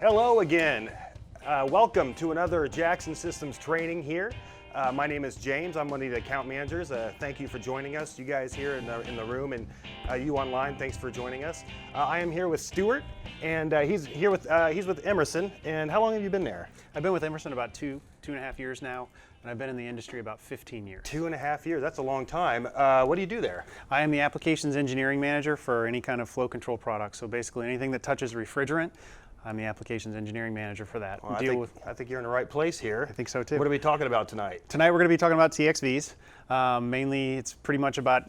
Hello again. Welcome to another Jackson Systems training here. My name is James. I'm one of the account managers. Thank you for joining us. You guys here in the room and you online, thanks for joining us. I am here with Stuart, and he's with Emerson. And how long have you been there? I've been with Emerson about two and a half years now, and I've been in the industry about 15 years. 2.5 years, that's a long time. What do you do there? I am the applications engineering manager for any kind of flow control product. So basically anything that touches refrigerant, I'm the applications engineering manager for that. Well, I think you're in the right place here. I think so too. What are we talking about tonight? Tonight we're going to be talking about TXVs. Mainly it's pretty much about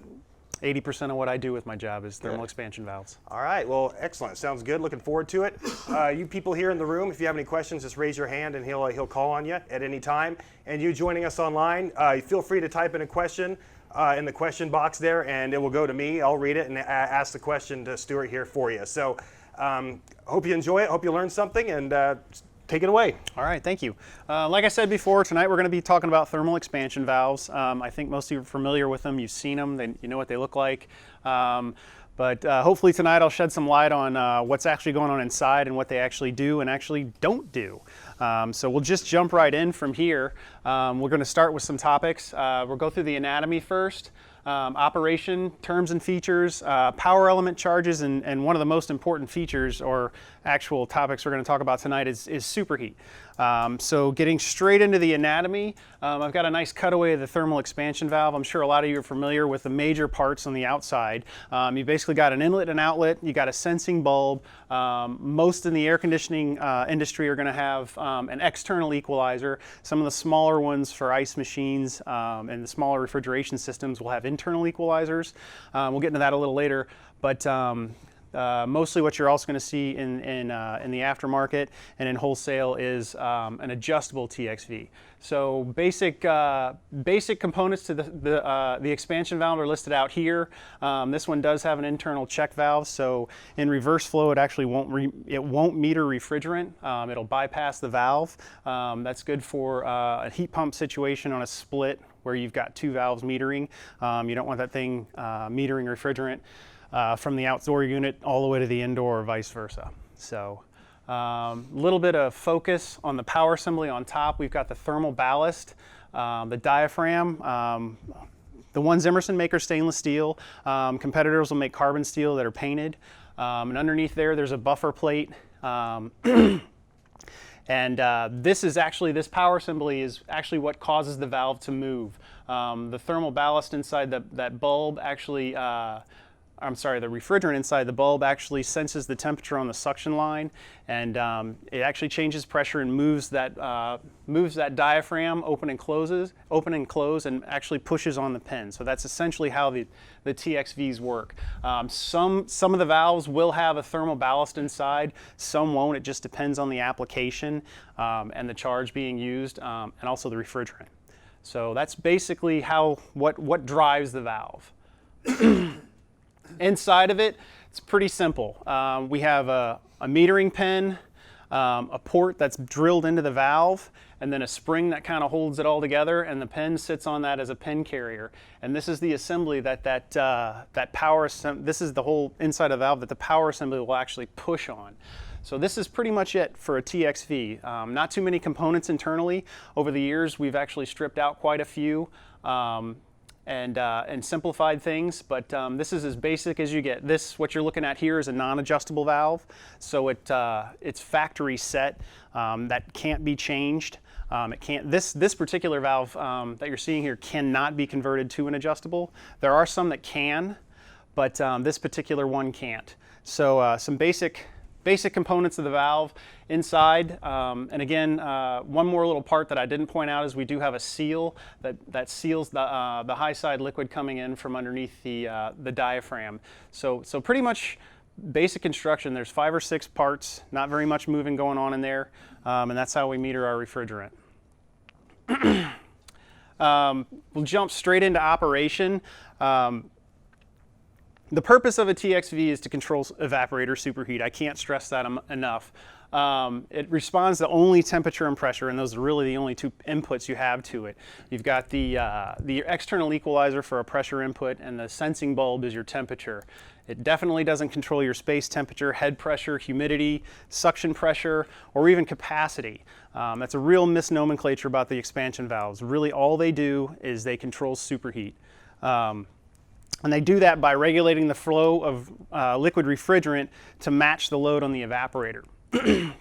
80% of what I do with my job is thermal expansion valves. All right, well, excellent. Sounds good. Looking forward to it. You people here in the room, if you have any questions, just raise your hand and he'll call on you at any time. And you joining us online, feel free to type in a question in the question box there, and it will go to me. I'll read it and ask the question to Stuart here for you. So hope you enjoy it. Hope you learned something, and take it away. All right, thank you. Like I said before, tonight we're going to be talking about thermal expansion valves. I think most of you are familiar with them. You've seen them. You know what they look like. But hopefully tonight I'll shed some light on what's actually going on inside and what they actually do and actually don't do. So we'll just jump right in from here. We're going to start with some topics. We'll go through the anatomy first. Operation, terms and features, power element charges, and one of the most important features or actual topics we're going to talk about tonight is superheat. So getting straight into the anatomy, I've got a nice cutaway of the thermal expansion valve. I'm sure a lot of you are familiar with the major parts on the outside. You basically got an inlet and outlet, you got a sensing bulb. Most in the air conditioning industry are going to have an external equalizer. Some of the smaller ones for ice machines and the smaller refrigeration systems will have internal equalizers. We'll get into that a little later, but mostly what you're also going to see in the aftermarket and in wholesale is an adjustable TXV. So basic components to the expansion valve are listed out here. This one does have an internal check valve, so in reverse flow it actually won't meter refrigerant. It'll bypass the valve. That's good for a heat pump situation on a split where you've got two valves metering. You don't want that thing metering refrigerant from the outdoor unit all the way to the indoor or vice versa. So a little bit of focus on the power assembly on top. We've got the thermal ballast, the diaphragm. The ones Emerson make are stainless steel. Competitors will make carbon steel that are painted. And underneath there's a buffer plate. And this power assembly is actually what causes the valve to move. The thermal ballast inside that bulb actually, the refrigerant inside the bulb actually senses the temperature on the suction line, and it actually changes pressure and moves that diaphragm open and close, and actually pushes on the pin. So that's essentially how the TXVs work. Some of the valves will have a thermal ballast inside, some won't. It just depends on the application and the charge being used, and also the refrigerant. So that's basically what drives the valve. Inside of it, it's pretty simple. We have a metering pin, a port that's drilled into the valve, and then a spring that kind of holds it all together, and the pin sits on that as a pin carrier. And this is the assembly this is the whole inside of the valve that the power assembly will actually push on. So this is pretty much it for a TXV. Not too many components internally. Over the years, we've actually stripped out quite a few. And simplified things, but this is as basic as you get. What you're looking at here is a non-adjustable valve, so it's factory set. That can't be changed. This particular valve that you're seeing here cannot be converted to an adjustable. There are some that can, but this particular one can't. So some basic components of the valve inside, and again, one more little part that I didn't point out is we do have a seal that seals the high side liquid coming in from underneath the diaphragm. So pretty much basic construction. There's 5 or 6 parts, not very much moving going on in there, and that's how we meter our refrigerant. We'll jump straight into operation. The purpose of a TXV is to control evaporator superheat. I can't stress that enough. It responds to only temperature and pressure, and those are really the only two inputs you have to it. You've got the external equalizer for a pressure input, and the sensing bulb is your temperature. It definitely doesn't control your space temperature, head pressure, humidity, suction pressure, or even capacity. That's a real misnomenclature about the expansion valves. Really all they do is they control superheat. And they do that by regulating the flow of liquid refrigerant to match the load on the evaporator.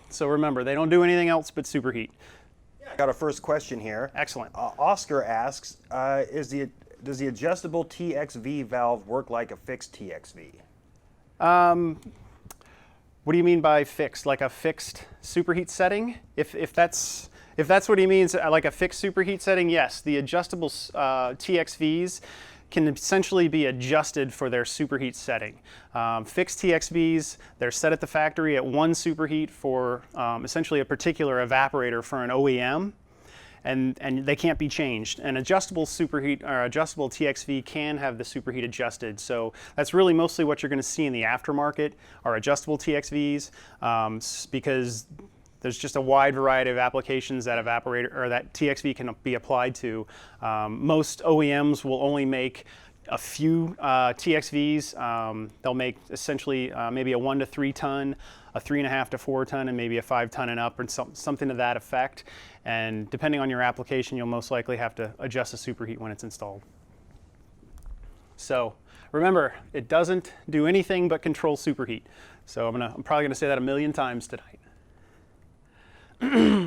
So remember, they don't do anything else but superheat. I got a first question here. Excellent. Oscar asks, does the adjustable TXV valve work like a fixed TXV? What do you mean by fixed? Like a fixed superheat setting? If that's what he means, like a fixed superheat setting, yes. The adjustable TXVs can essentially be adjusted for their superheat setting. Fixed TXVs, they're set at the factory at 1 superheat for essentially a particular evaporator for an OEM, and they can't be changed. An adjustable superheat or adjustable TXV can have the superheat adjusted. So that's really mostly what you're going to see in the aftermarket are adjustable TXVs, because there's just a wide variety of applications that evaporator or that TXV can be applied to. Most OEMs will only make a few TXVs. They'll make essentially maybe a 1 to 3 ton, a 3.5 to 4 ton, and maybe a 5 ton and up, or something to that effect. And depending on your application, you'll most likely have to adjust the superheat when it's installed. So remember, it doesn't do anything but control superheat. So I'm probably gonna say that a million times tonight.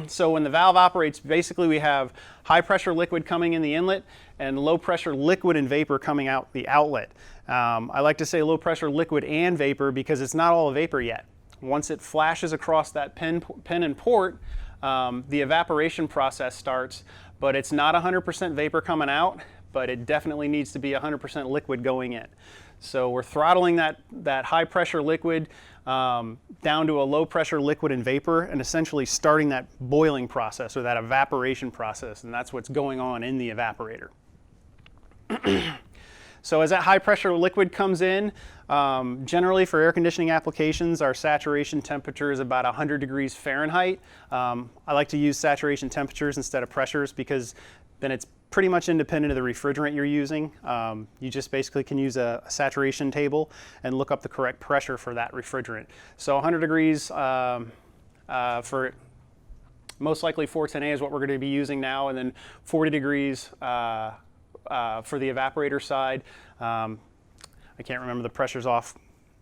So when the valve operates, basically we have high pressure liquid coming in the inlet and low pressure liquid and vapor coming out the outlet. I like to say low pressure liquid and vapor because it's not all a vapor yet. Once it flashes across that pin and port, the evaporation process starts, but it's not 100% vapor coming out, but it definitely needs to be 100% liquid going in. So we're throttling that high pressure liquid down to a low pressure liquid and vapor, and essentially starting that boiling process or that evaporation process, and that's what's going on in the evaporator. So as that high pressure liquid comes in, generally for air conditioning applications, our saturation temperature is about 100 degrees Fahrenheit. I like to use saturation temperatures instead of pressures because then it's pretty much independent of the refrigerant you're using. You just basically can use a saturation table and look up the correct pressure for that refrigerant. So 100 degrees for most likely 410A is what we're going to be using now, and then 40 degrees for the evaporator side. I can't remember the pressures off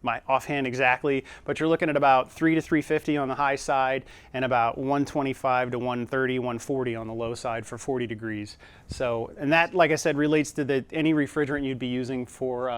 my offhand exactly, but you're looking at about 3 to 350 on the high side and about 125 to 130, 140 on the low side for 40 degrees. So, and that, like I said, relates to any refrigerant you'd be using for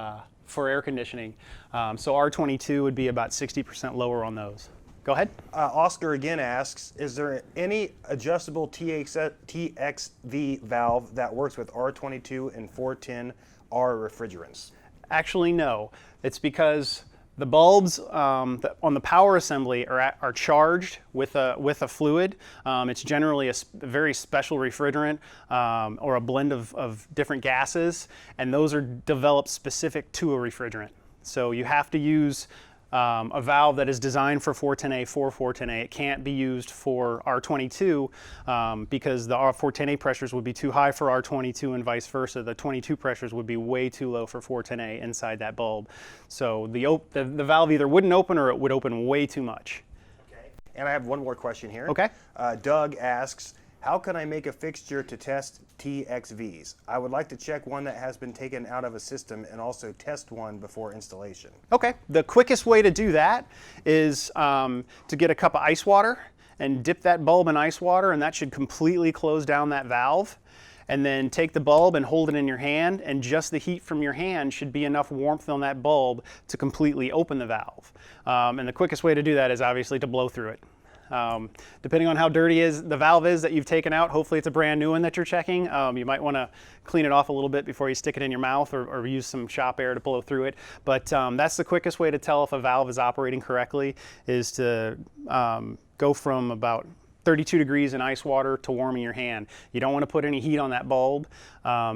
air conditioning. So R22 would be about 60% lower on those. Go ahead. Oscar again asks, is there any adjustable TXV valve that works with R22 and 410R refrigerants? Actually, no. It's because the bulbs on the power assembly are charged with a fluid. It's generally a very special refrigerant or a blend of different gases, and those are developed specific to a refrigerant. So you have to use a valve that is designed for 410A for 410A. It can't be used for R22 because the R410A pressures would be too high for R22 and vice versa. The 22 pressures would be way too low for 410A inside that bulb. So the valve either wouldn't open or it would open way too much. Okay. And I have one more question here. Okay. Doug asks, how can I make a fixture to test TXVs? I would like to check one that has been taken out of a system and also test one before installation. Okay, the quickest way to do that is to get a cup of ice water and dip that bulb in ice water, and that should completely close down that valve. And then take the bulb and hold it in your hand, and just the heat from your hand should be enough warmth on that bulb to completely open the valve. And the quickest way to do that is obviously to blow through it. Depending on how dirty the valve is that you've taken out, hopefully it's a brand new one that you're checking. You might want to clean it off a little bit before you stick it in your mouth, or use some shop air to blow through it. But that's the quickest way to tell if a valve is operating correctly, is to go from about 32 degrees in ice water to warming your hand. You don't want to put any heat on that bulb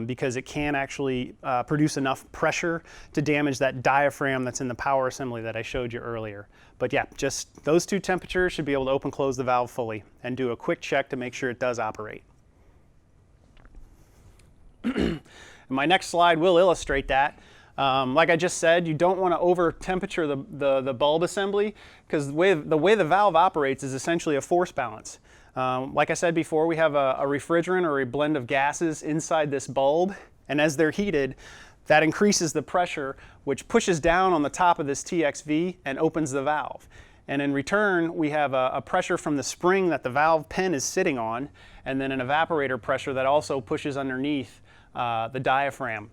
because it can actually produce enough pressure to damage that diaphragm that's in the power assembly that I showed you earlier. But yeah, just those two temperatures should be able to open close the valve fully and do a quick check to make sure it does operate. My next slide will illustrate that. Like I just said, you don't want to over temperature the bulb assembly because the way the valve operates is essentially a force balance. Like I said before, we have a refrigerant or a blend of gases inside this bulb, and as they're heated, that increases the pressure, which pushes down on the top of this TXV and opens the valve. And in return, we have a pressure from the spring that the valve pin is sitting on, and then an evaporator pressure that also pushes underneath the diaphragm.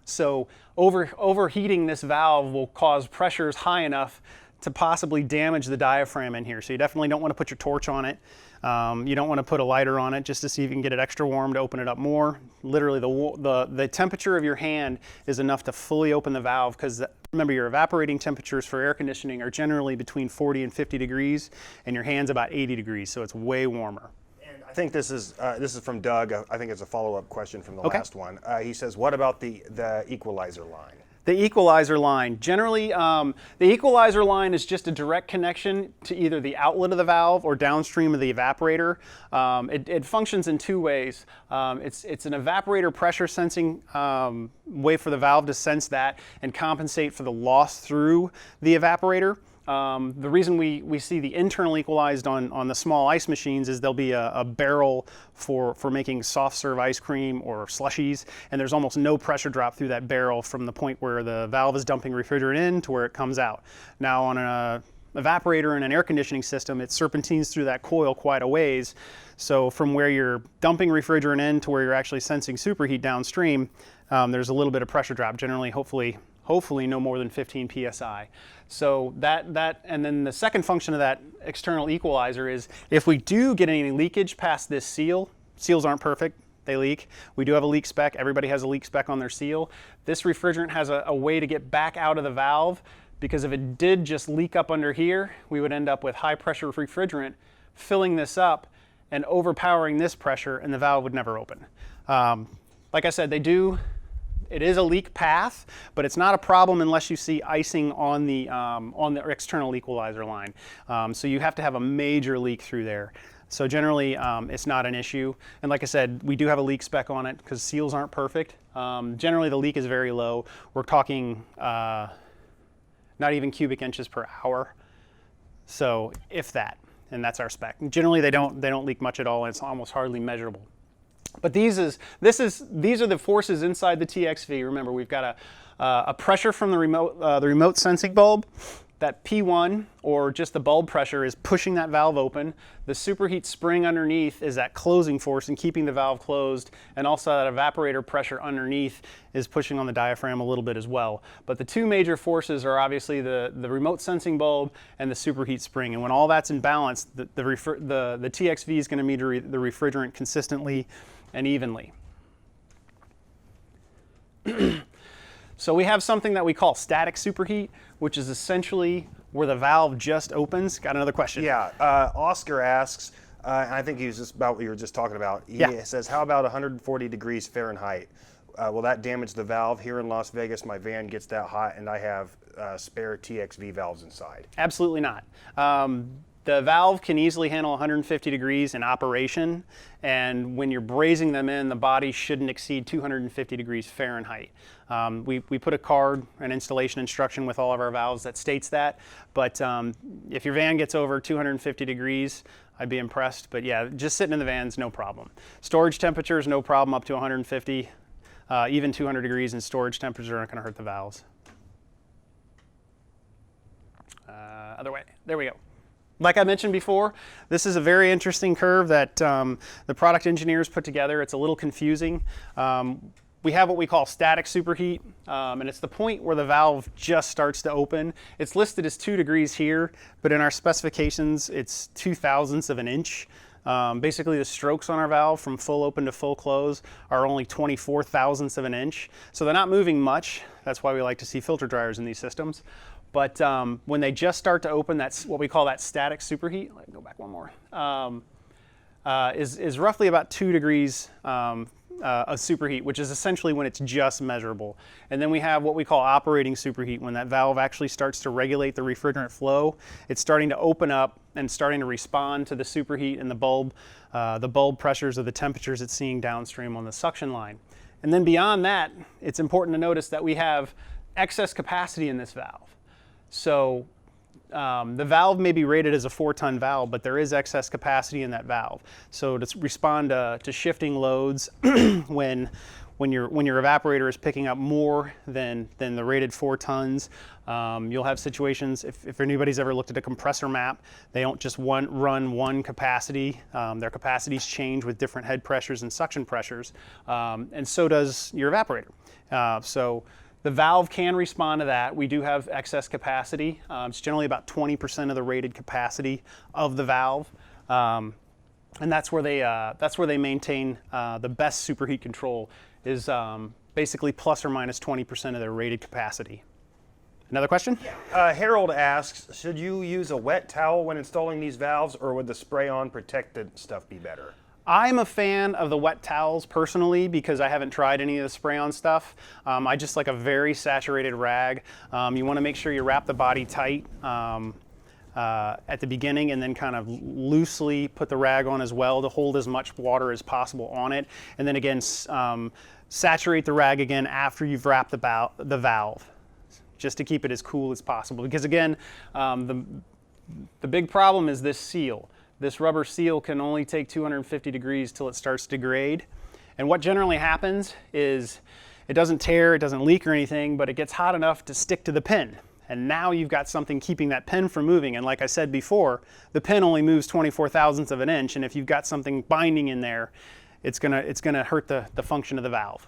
So overheating this valve will cause pressures high enough to possibly damage the diaphragm in here. So you definitely don't want to put your torch on it. You don't want to put a lighter on it just to see if you can get it extra warm to open it up more. Literally the temperature of your hand is enough to fully open the valve because remember your evaporating temperatures for air conditioning are generally between 40 and 50 degrees and your hand's about 80 degrees, so it's way warmer. I think this is from Doug. I think it's a follow-up question from the last one. He says, what about the equalizer line? The equalizer line. Generally, the equalizer line is just a direct connection to either the outlet of the valve or downstream of the evaporator. It functions in two ways. It's an evaporator pressure sensing way for the valve to sense that and compensate for the loss through the evaporator. The reason we see the internal equalized on the small ice machines is there'll be a barrel for making soft serve ice cream or slushies, and there's almost no pressure drop through that barrel from the point where the valve is dumping refrigerant in to where it comes out. Now on an evaporator in an air conditioning system, it serpentines through that coil quite a ways. So from where you're dumping refrigerant in to where you're actually sensing superheat downstream, there's a little bit of pressure drop, generally hopefully no more than 15 psi. So and then the second function of that external equalizer is if we do get any leakage past this seal, seals aren't perfect, they leak. We do have a leak spec, everybody has a leak spec on their seal. This refrigerant has a way to get back out of the valve because if it did just leak up under here, we would end up with high pressure refrigerant filling this up and overpowering this pressure and the valve would never open. Like I said, it is a leak path, but it's not a problem unless you see icing on the external equalizer line. So you have to have a major leak through there. So generally, it's not an issue. And like I said, we do have a leak spec on it because seals aren't perfect. Generally, the leak is very low. We're talking not even cubic inches per hour. So if that, and that's our spec. Generally, they don't leak much at all, and it's almost hardly measurable. But these are the forces inside the TXV. Remember, we've got a pressure from the remote sensing bulb. That P1, or just the bulb pressure, is pushing that valve open. The superheat spring underneath is that closing force and keeping the valve closed, and also that evaporator pressure underneath is pushing on the diaphragm a little bit as well. But the two major forces are obviously the remote sensing bulb and the superheat spring. And when all that's in balance, the TXV is going to meter the refrigerant consistently and evenly. So we have something that we call static superheat, which is essentially where the valve just opens. Got another question? Yeah, Oscar asks, and I think he was just about what you were just talking about. He says, how about 140 degrees Fahrenheit? Will that damage the valve? Here in Las Vegas, my van gets that hot and I have spare TXV valves inside. Absolutely not. The valve can easily handle 150 degrees in operation, and when you're brazing them in, the body shouldn't exceed 250 degrees Fahrenheit. We put a card, an installation instruction with all of our valves that states that, but if your van gets over 250 degrees, I'd be impressed. But yeah, just sitting in the van's no problem. Storage temperature is no problem up to 150. Even 200 degrees in storage temperature aren't going to hurt the valves. Other way, there we go. Like I mentioned before, this is a very interesting curve that the product engineers put together. It's a little confusing. We have what we call static superheat, and it's the point where the valve just starts to open. It's listed as 2 degrees here, but in our specifications, it's 0.02 of an inch. Basically, the strokes on our valve from full open to full close are only 24 thousandths of an inch. So they're not moving much. That's why we like to see filter dryers in these systems. But when they just start to open, that's what we call that static superheat. Let me go back one more. Is roughly about 2 degrees of superheat, which is essentially when it's just measurable. And then we have what we call operating superheat, when that valve actually starts to regulate the refrigerant flow. It's starting to open up and starting to respond to the superheat and the bulb pressures or the temperatures it's seeing downstream on the suction line. And then beyond that, it's important to notice that we have excess capacity in this valve. So the valve may be rated as a 4-ton valve, but there is excess capacity in that valve. So to respond to shifting loads when your evaporator is picking up more than the rated 4 tons, you'll have situations, if anybody's ever looked at a compressor map, they don't just run one capacity. Their capacities change with different head pressures and suction pressures, and so does your evaporator. So the valve can respond to that. We do have excess capacity. It's generally about 20% of the rated capacity of the valve, and that's where they maintain the best superheat control, is basically plus or minus 20% of their rated capacity. Another question? Harold asks, should you use a wet towel when installing these valves, or would the spray-on protected stuff be better? I'm a fan of the wet towels personally, because I haven't tried any of the spray-on stuff. I just like a very saturated rag. You want to make sure you wrap the body tight at the beginning, and then kind of loosely put the rag on as well to hold as much water as possible on it. And then again, saturate the rag again after you've wrapped the valve, just to keep it as cool as possible. Because again, the big problem is this seal. This rubber seal can only take 250 degrees till it starts to degrade. And what generally happens is it doesn't tear, it doesn't leak or anything, but it gets hot enough to stick to the pin. And now you've got something keeping that pin from moving. And like I said before, the pin only moves 24 thousandths of an inch, and if you've got something binding in there, it's gonna hurt the function of the valve.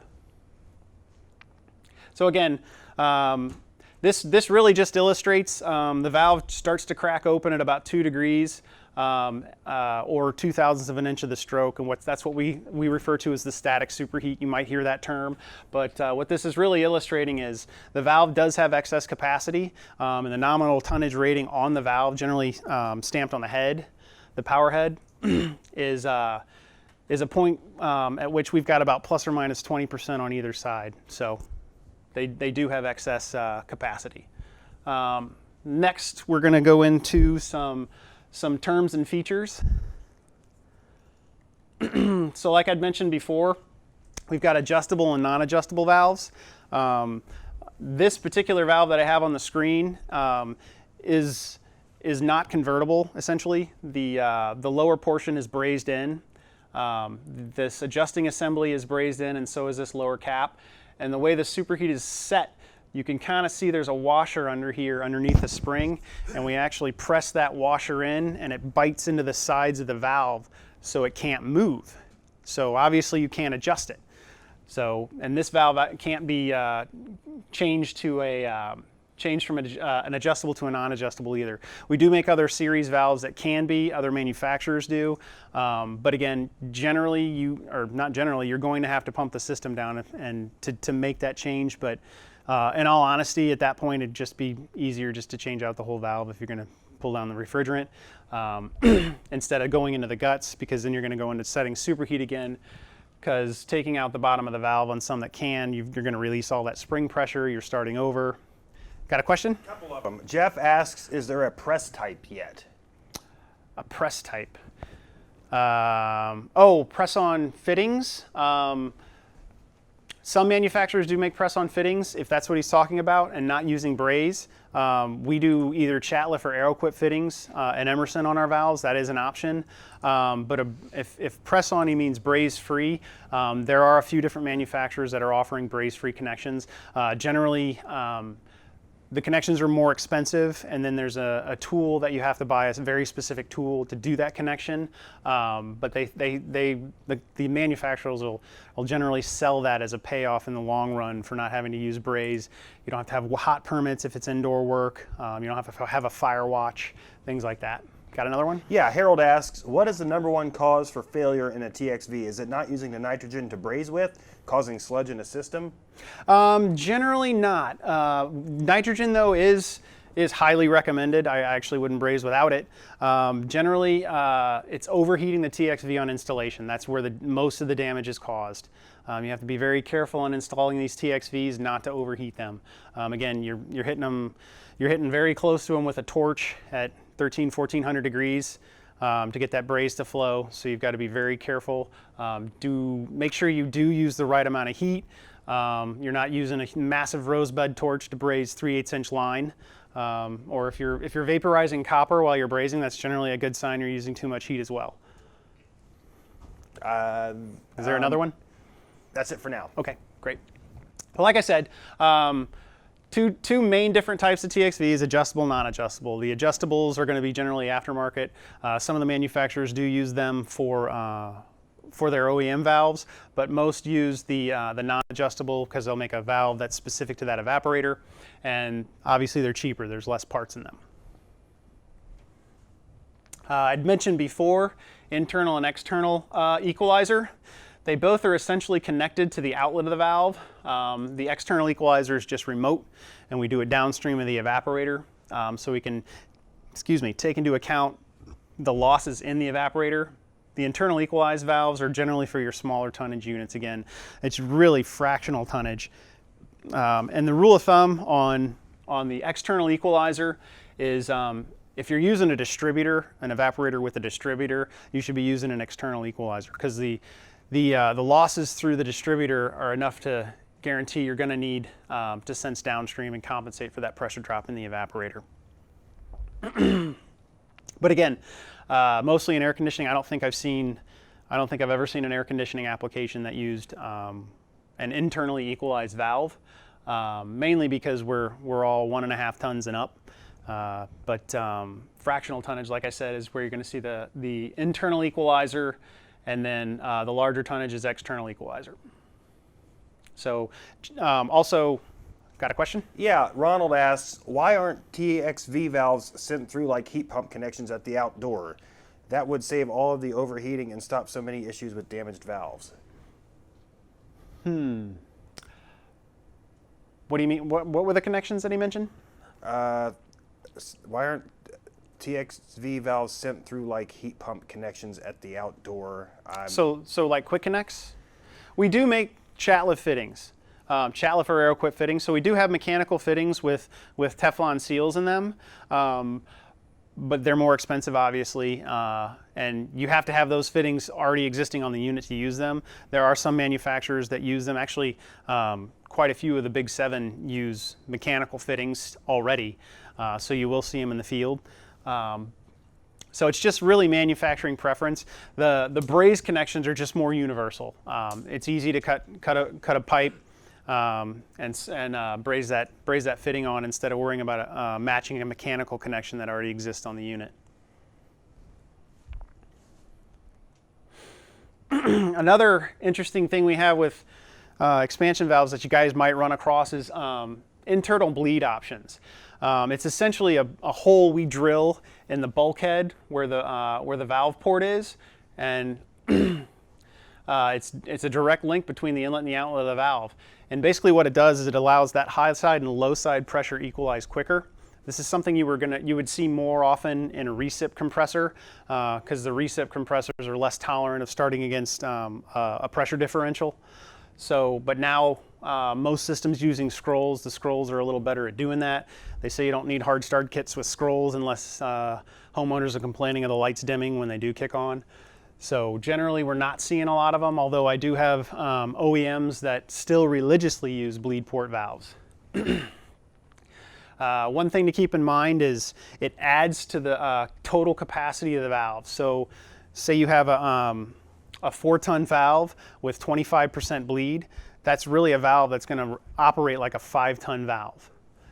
So again, this really just illustrates the valve starts to crack open at about 2 degrees. Or 2/1000ths of an inch of the stroke, and that's what we refer to as the static superheat. You might hear that term, but what this is really illustrating is the valve does have excess capacity, and the nominal tonnage rating on the valve, generally stamped on the head, the power head, is a point at which we've got about plus or minus 20% on either side. So they do have excess capacity. Next, we're going to go into some terms and features. So like I'd mentioned before, we've got adjustable and non-adjustable valves. This particular valve that I have on the screen is not convertible, essentially. The lower portion is brazed in. This adjusting assembly is brazed in, and so is this lower cap. And the way the superheat is set, you can kind of see there's a washer under here underneath the spring, and we actually press that washer in, and it bites into the sides of the valve so it can't move. So obviously you can't adjust it. So, and this valve can't be changed from an adjustable to a non-adjustable either. We do make other series valves that can be, other manufacturers do, but again, generally you're going to have to pump the system down and to make that change. But in all honesty, at that point, it'd just be easier just to change out the whole valve if you're going to pull down the refrigerant instead of going into the guts, because then you're going to go into setting superheat again, because taking out the bottom of the valve on some that can, you're going to release all that spring pressure. You're starting over. Got a question? A couple of them. Jeff asks, is there a press type yet? A press type. Oh, press-on fittings. Some manufacturers do make press-on fittings, if that's what he's talking about, and not using braze. We do either Chatliff or Aeroquip fittings and Emerson on our valves. That is an option. But if press-on he means braze-free, there are a few different manufacturers that are offering braze-free connections. Generally, the connections are more expensive, and then there's a tool that you have to buy, a very specific tool to do that connection. But the manufacturers will generally sell that as a payoff in the long run for not having to use braze. You don't have to have hot permits if it's indoor work. You don't have to have a fire watch, things like that. Got another one? Yeah, Harold asks, what is the #1 cause for failure in a TXV? Is it not using the nitrogen to braze with, causing sludge in the system? Generally not. Nitrogen, though, is is highly recommended. I actually wouldn't braze without it. Generally, it's overheating the TXV on installation. That's where most of the damage is caused. You have to be very careful in installing these TXVs not to overheat them. Again, you're hitting very close to them with a torch at 1400 degrees to get that braze to flow. So you've got to be very careful. Make sure you do use the right amount of heat. You're not using a massive rosebud torch to braze 3/8 inch line. Or if you're vaporizing copper while you're brazing, that's generally a good sign you're using too much heat as well. Is there another one? That's it for now. Okay, great. Well, like I said, two main different types of TXVs, adjustable, non-adjustable. The adjustables are going to be generally aftermarket. Some of the manufacturers do use them for their OEM valves, but most use the non-adjustable because they'll make a valve that's specific to that evaporator, and obviously they're cheaper. There's less parts in them. I'd mentioned before, internal and external equalizer. They both are essentially connected to the outlet of the valve. The external equalizer is just remote, and we do it downstream of the evaporator, so we can, take into account the losses in the evaporator. The internal equalized valves are generally for your smaller tonnage units. Again, it's really fractional tonnage. And the rule of thumb on the external equalizer is if you're using a distributor, an evaporator with a distributor, you should be using an external equalizer because the losses through the distributor are enough to guarantee you're going to need to sense downstream and compensate for that pressure drop in the evaporator. But again, mostly in air conditioning, I don't think I've ever seen an air conditioning application that used an internally equalized valve, mainly because we're all 1.5 tons and up. But fractional tonnage, like I said, is where you're going to see the internal equalizer, and then the larger tonnage is external equalizer. So also, got a question? Yeah, Ronald asks, why aren't TXV valves sent through like heat pump connections at the outdoor? That would save all of the overheating and stop so many issues with damaged valves. What do you mean? What were the connections that he mentioned? Why aren't TXV valves sent through like heat pump connections at the outdoor? So like quick connects? We do make chatlift fittings. Chatlift or aero-quip fittings. So we do have mechanical fittings with Teflon seals in them, but they're more expensive, obviously, and you have to have those fittings already existing on the unit to use them. There are some manufacturers that use them. Actually, quite a few of the big 7 use mechanical fittings already, so you will see them in the field. So it's just really manufacturing preference. The braze connections are just more universal. It's easy to cut a pipe and braze that fitting on instead of worrying about matching a mechanical connection that already exists on the unit. Another interesting thing we have with expansion valves that you guys might run across is internal bleed options. It's essentially a hole we drill in the bulkhead where the valve port is, and it's a direct link between the inlet and the outlet of the valve. And basically what it does is it allows that high side and low side pressure equalize quicker. This is something you would see more often in a recip compressor because the recip compressors are less tolerant of starting against a pressure differential. But now most systems using scrolls, the scrolls are a little better at doing that. They say you don't need hard start kits with scrolls unless homeowners are complaining of the lights dimming when they do kick on. So generally we're not seeing a lot of them, although I do have OEMs that still religiously use bleed port valves. One thing to keep in mind is it adds to the total capacity of the valve. So say you have a 4-ton valve with 25% bleed, that's really a valve that's going to operate like a 5-ton valve.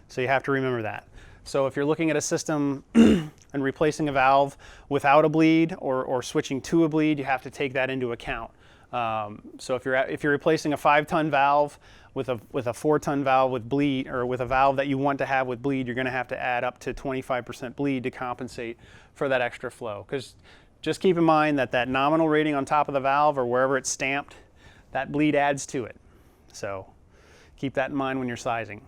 So you have to remember that. So if you're looking at a system and replacing a valve without a bleed or switching to a bleed, you have to take that into account. So if you're replacing a 5-ton valve with a 4-ton valve with bleed, or with a valve that you want to have with bleed, you're going to have to add up to 25% bleed to compensate for that extra flow. Because just keep in mind that nominal rating on top of the valve or wherever it's stamped, that bleed adds to it. So keep that in mind when you're sizing.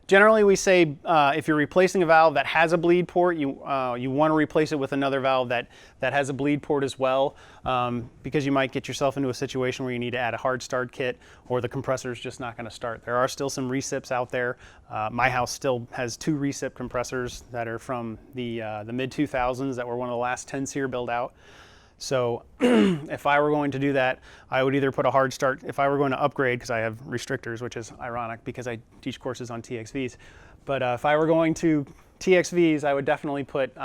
Generally, we say if you're replacing a valve that has a bleed port, you want to replace it with another valve that has a bleed port as well, because you might get yourself into a situation where you need to add a hard start kit, or the compressor is just not going to start. There are still some recips out there. My house still has 2 recip compressors that are from the mid-2000s that were one of the last 10 SEER build out. So if I were going to do that, I would either put a hard start, if I were going to upgrade, because I have restrictors, which is ironic because I teach courses on TXVs, but if I were going to TXVs, I would definitely put,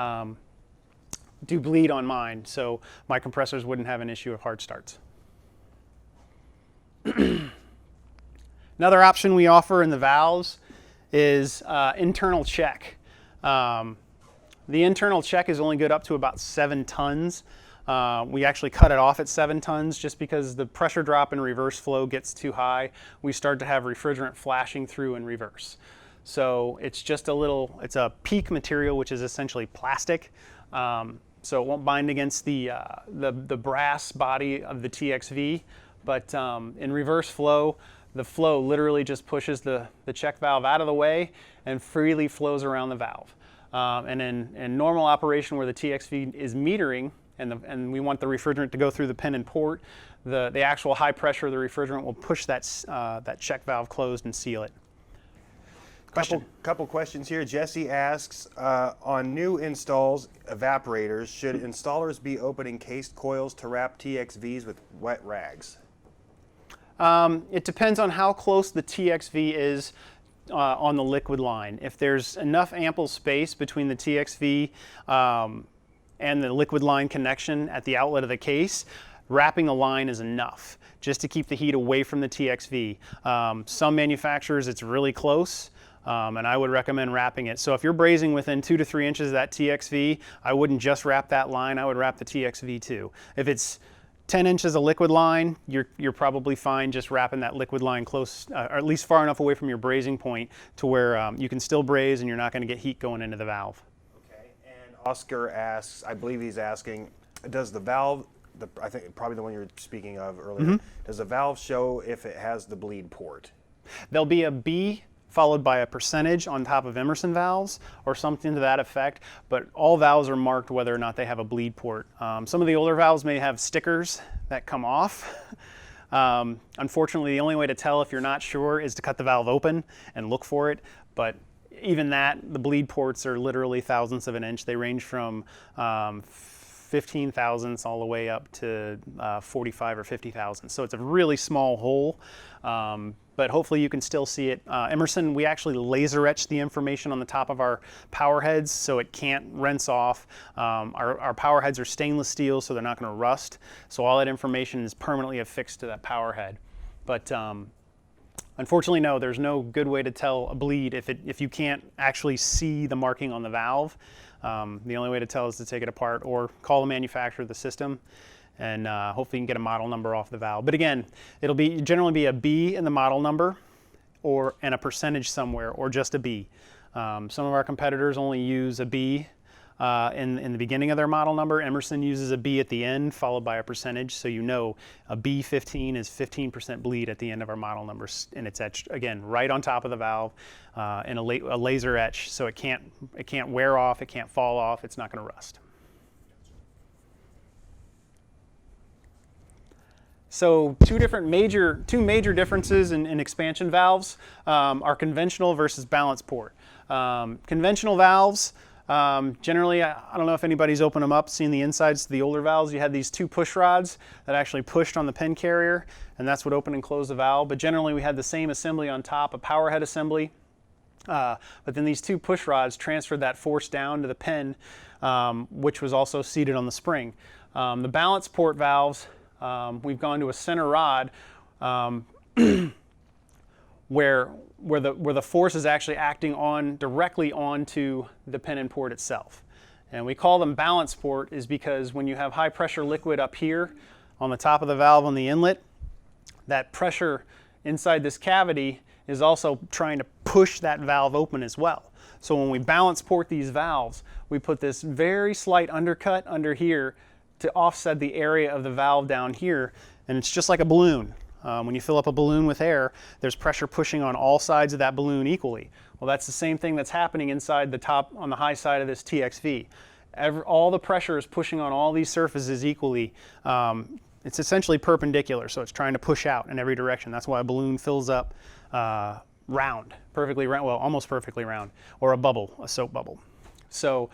do bleed on mine, so my compressors wouldn't have an issue of hard starts. Another option we offer in the valves is internal check. The internal check is only good up to about 7 tons. We actually cut it off at 7 tons just because the pressure drop in reverse flow gets too high. We start to have refrigerant flashing through in reverse. So it's just it's a PEEK material, which is essentially plastic. So it won't bind against the brass body of the TXV, but in reverse flow, the flow literally just pushes the check valve out of the way and freely flows around the valve. And in normal operation where the TXV is metering, and we want the refrigerant to go through the pin and port, the actual high pressure of the refrigerant will push that check valve closed and seal it. Couple questions here. Jesse asks, on new installs, evaporators, should installers be opening cased coils to wrap TXVs with wet rags? It depends on how close the TXV is on the liquid line. If there's enough ample space between the TXV and the liquid line connection at the outlet of the case, wrapping the line is enough just to keep the heat away from the TXV. Some manufacturers, it's really close, and I would recommend wrapping it. So if you're brazing within 2 to 3 inches of that TXV, I wouldn't just wrap that line, I would wrap the TXV too. If it's 10 inches of liquid line, you're probably fine just wrapping that liquid line close, or at least far enough away from your brazing point to where you can still braze and you're not going to get heat going into the valve. Oscar asks, I believe he's asking, does the valve, I think probably the one you were speaking of earlier, does the valve show if it has the bleed port? There'll be a B followed by a percentage on top of Emerson valves or something to that effect, but all valves are marked whether or not they have a bleed port. Some of the older valves may have stickers that come off. Unfortunately, the only way to tell if you're not sure is to cut the valve open and look for it, but even that, the bleed ports are literally thousandths of an inch. They range from 15 thousandths all the way up to 45 or 50 thousandths. So it's a really small hole, but hopefully you can still see it. Emerson, we actually laser etch the information on the top of our power heads so it can't rinse off. Our power heads are stainless steel, so they're not going to rust. So all that information is permanently affixed to that power head. But unfortunately, no, there's no good way to tell a bleed if you can't actually see the marking on the valve. The only way to tell is to take it apart or call the manufacturer of the system, and hopefully you can get a model number off the valve. But again, it'll generally be a B in the model number and a percentage somewhere, or just a B. Some of our competitors only use a B in the beginning of their model number. Emerson uses a B at the end followed by a percentage, so you know a B15 is 15% bleed at the end of our model numbers, and it's etched again right on top of the valve in a laser etch, so it can't wear off, it can't fall off, it's not going to rust. So two major differences in expansion valves are conventional versus balanced port. Conventional valves, generally, I don't know if anybody's opened them up, seen the insides to the older valves. You had these 2 push rods that actually pushed on the pin carrier, and that's what opened and closed the valve. But generally, we had the same assembly on top, a power head assembly. But then these 2 push rods transferred that force down to the pin, which was also seated on the spring. The balanced port valves, we've gone to a center rod where the force is actually acting directly onto the pin and port itself. And we call them balanced port is because when you have high pressure liquid up here on the top of the valve on the inlet, that pressure inside this cavity is also trying to push that valve open as well. So when we balance port these valves, we put this very slight undercut under here to offset the area of the valve down here, and it's just like a balloon. When you fill up a balloon with air, there's pressure pushing on all sides of that balloon equally. Well, that's the same thing that's happening inside the top, on the high side of this TXV. All the pressure is pushing on all these surfaces equally. It's essentially perpendicular, so it's trying to push out in every direction. That's why a balloon fills up round, perfectly round, well, almost perfectly round, or a bubble, a soap bubble. So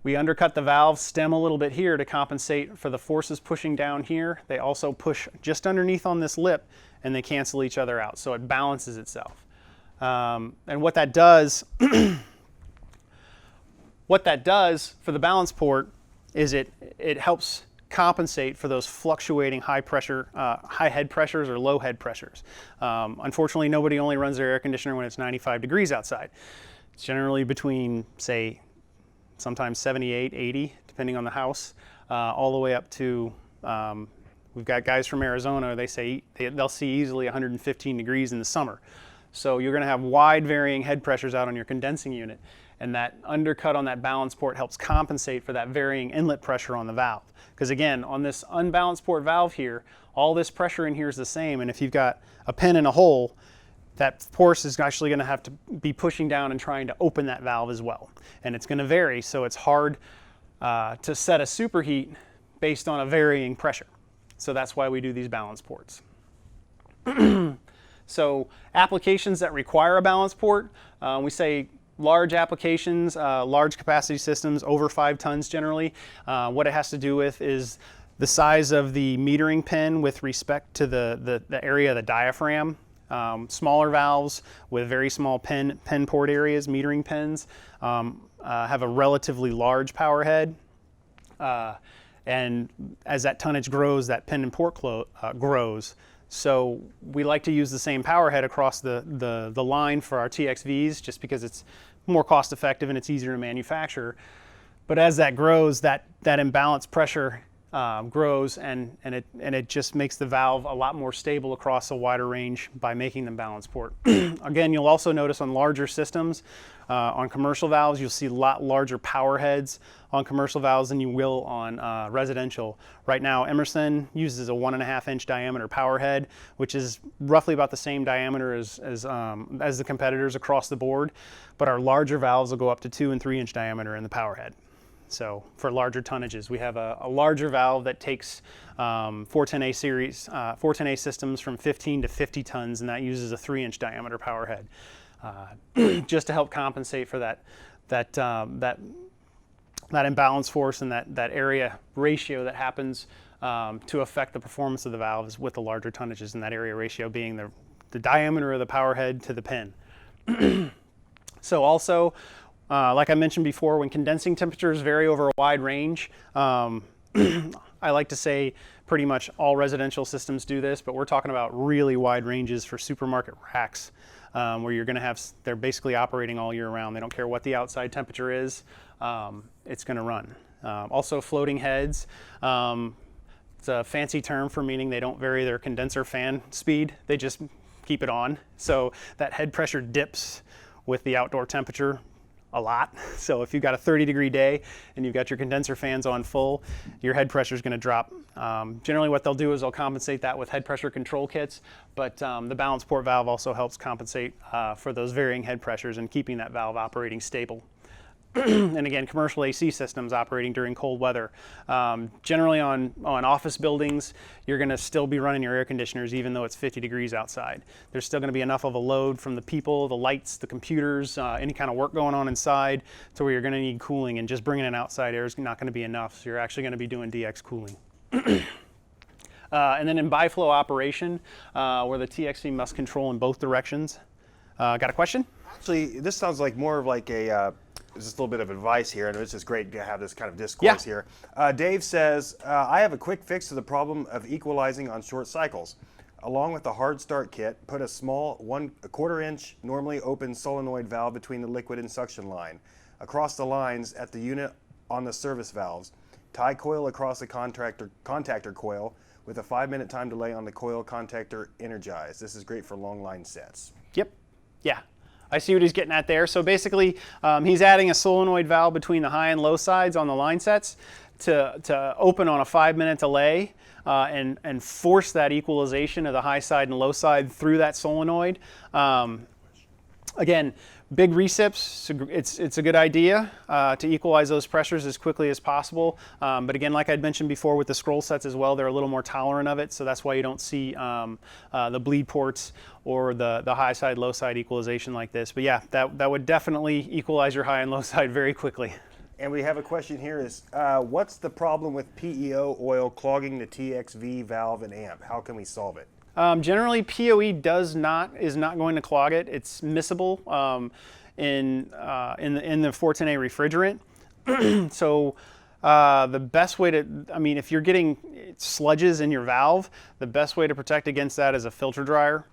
we undercut the valve stem a little bit here to compensate for the forces pushing down here. They also push just underneath on this lip, and they cancel each other out, so it balances itself. And what that does, for the balance port is it helps compensate for those fluctuating high head pressures or low head pressures. Unfortunately, nobody only runs their air conditioner when it's 95 degrees outside. It's generally between, say, sometimes 78, 80, depending on the house, all the way up to, we've got guys from Arizona, they say they'll see easily 115 degrees in the summer. So you're going to have wide varying head pressures out on your condensing unit, and that undercut on that balance port helps compensate for that varying inlet pressure on the valve. Because again, on this unbalanced port valve here, all this pressure in here is the same, and if you've got a pin in a hole, that force is actually going to have to be pushing down and trying to open that valve as well. And it's going to vary, so it's hard to set a superheat based on a varying pressure. So that's why we do these balance ports. So applications that require a balance port, we say large applications, large capacity systems, over 5 tons generally. What it has to do with is the size of the metering pin with respect to the area of the diaphragm. Smaller valves with very small pin port areas, metering pins, have a relatively large power head. And as that tonnage grows, that pin and port grows. So we like to use the same power head across the line for our TXVs just because it's more cost effective and it's easier to manufacture. But as that grows, that imbalance pressure grows and it just makes the valve a lot more stable across a wider range by making them balance port. Again, you'll also notice on larger systems, on commercial valves, you'll see a lot larger power heads on commercial valves than you will on residential. Right now, Emerson uses a 1.5-inch diameter power head, which is roughly about the same diameter as the competitors across the board, but our larger valves will go up to 2 and 3-inch diameter in the power head. So for larger tonnages, we have a larger valve that takes 410A series, 410A systems from 15 to 50 tons, and that uses a 3-inch diameter power head, just to help compensate for that imbalance force and that area ratio that happens to affect the performance of the valves with the larger tonnages, and that area ratio being the diameter of the power head to the pin. So also, like I mentioned before, when condensing temperatures vary over a wide range, I like to say pretty much all residential systems do this, but we're talking about really wide ranges for supermarket racks, where you're going to have, they're basically operating all year round. They don't care what the outside temperature is, it's going to run. Also floating heads, it's a fancy term for meaning they don't vary their condenser fan speed, they just keep it on. So that head pressure dips with the outdoor temperature a lot. So if you've got a 30-degree day and you've got your condenser fans on full, your head pressure is going to drop. Generally what they'll do is they'll compensate that with head pressure control kits, but the balance port valve also helps compensate for those varying head pressures and keeping that valve operating stable. And again, commercial AC systems operating during cold weather. Generally on office buildings, you're going to still be running your air conditioners even though it's 50 degrees outside. There's still going to be enough of a load from the people, the lights, the computers, any kind of work going on inside to where you're going to need cooling, and just bringing in outside air is not going to be enough, so you're actually going to be doing DX cooling. And then in biflow operation, where the TXV must control in both directions. Got a question? Actually, this sounds like more of like a just a little bit of advice here, and it's just great to have this kind of discourse here. Dave says, I have a quick fix to the problem of equalizing on short cycles. Along with the hard start kit, put a small 1/4 inch normally open solenoid valve between the liquid and suction line. Across the lines at the unit on the service valves, tie coil across the contactor coil with a 5-minute time delay on the coil contactor energized. This is great for long line sets. Yep. Yeah. I see what he's getting at there. So basically, he's adding a solenoid valve between the high and low sides on the line sets to open on a 5-minute delay and force that equalization of the high side and low side through that solenoid. Again, big recips, it's a good idea to equalize those pressures as quickly as possible. But again, like I'd mentioned before with the scroll sets as well, they're a little more tolerant of it, so that's why you don't see the bleed ports or the high side, low side equalization like this. But yeah, that would definitely equalize your high and low side very quickly. And we have a question here is, what's the problem with PEO oil clogging the TXV valve and amp? How can we solve it? Generally, POE is not going to clog it. It's miscible in the 410A refrigerant. So the best way to, if you're getting sludges in your valve, the best way to protect against that is a filter dryer.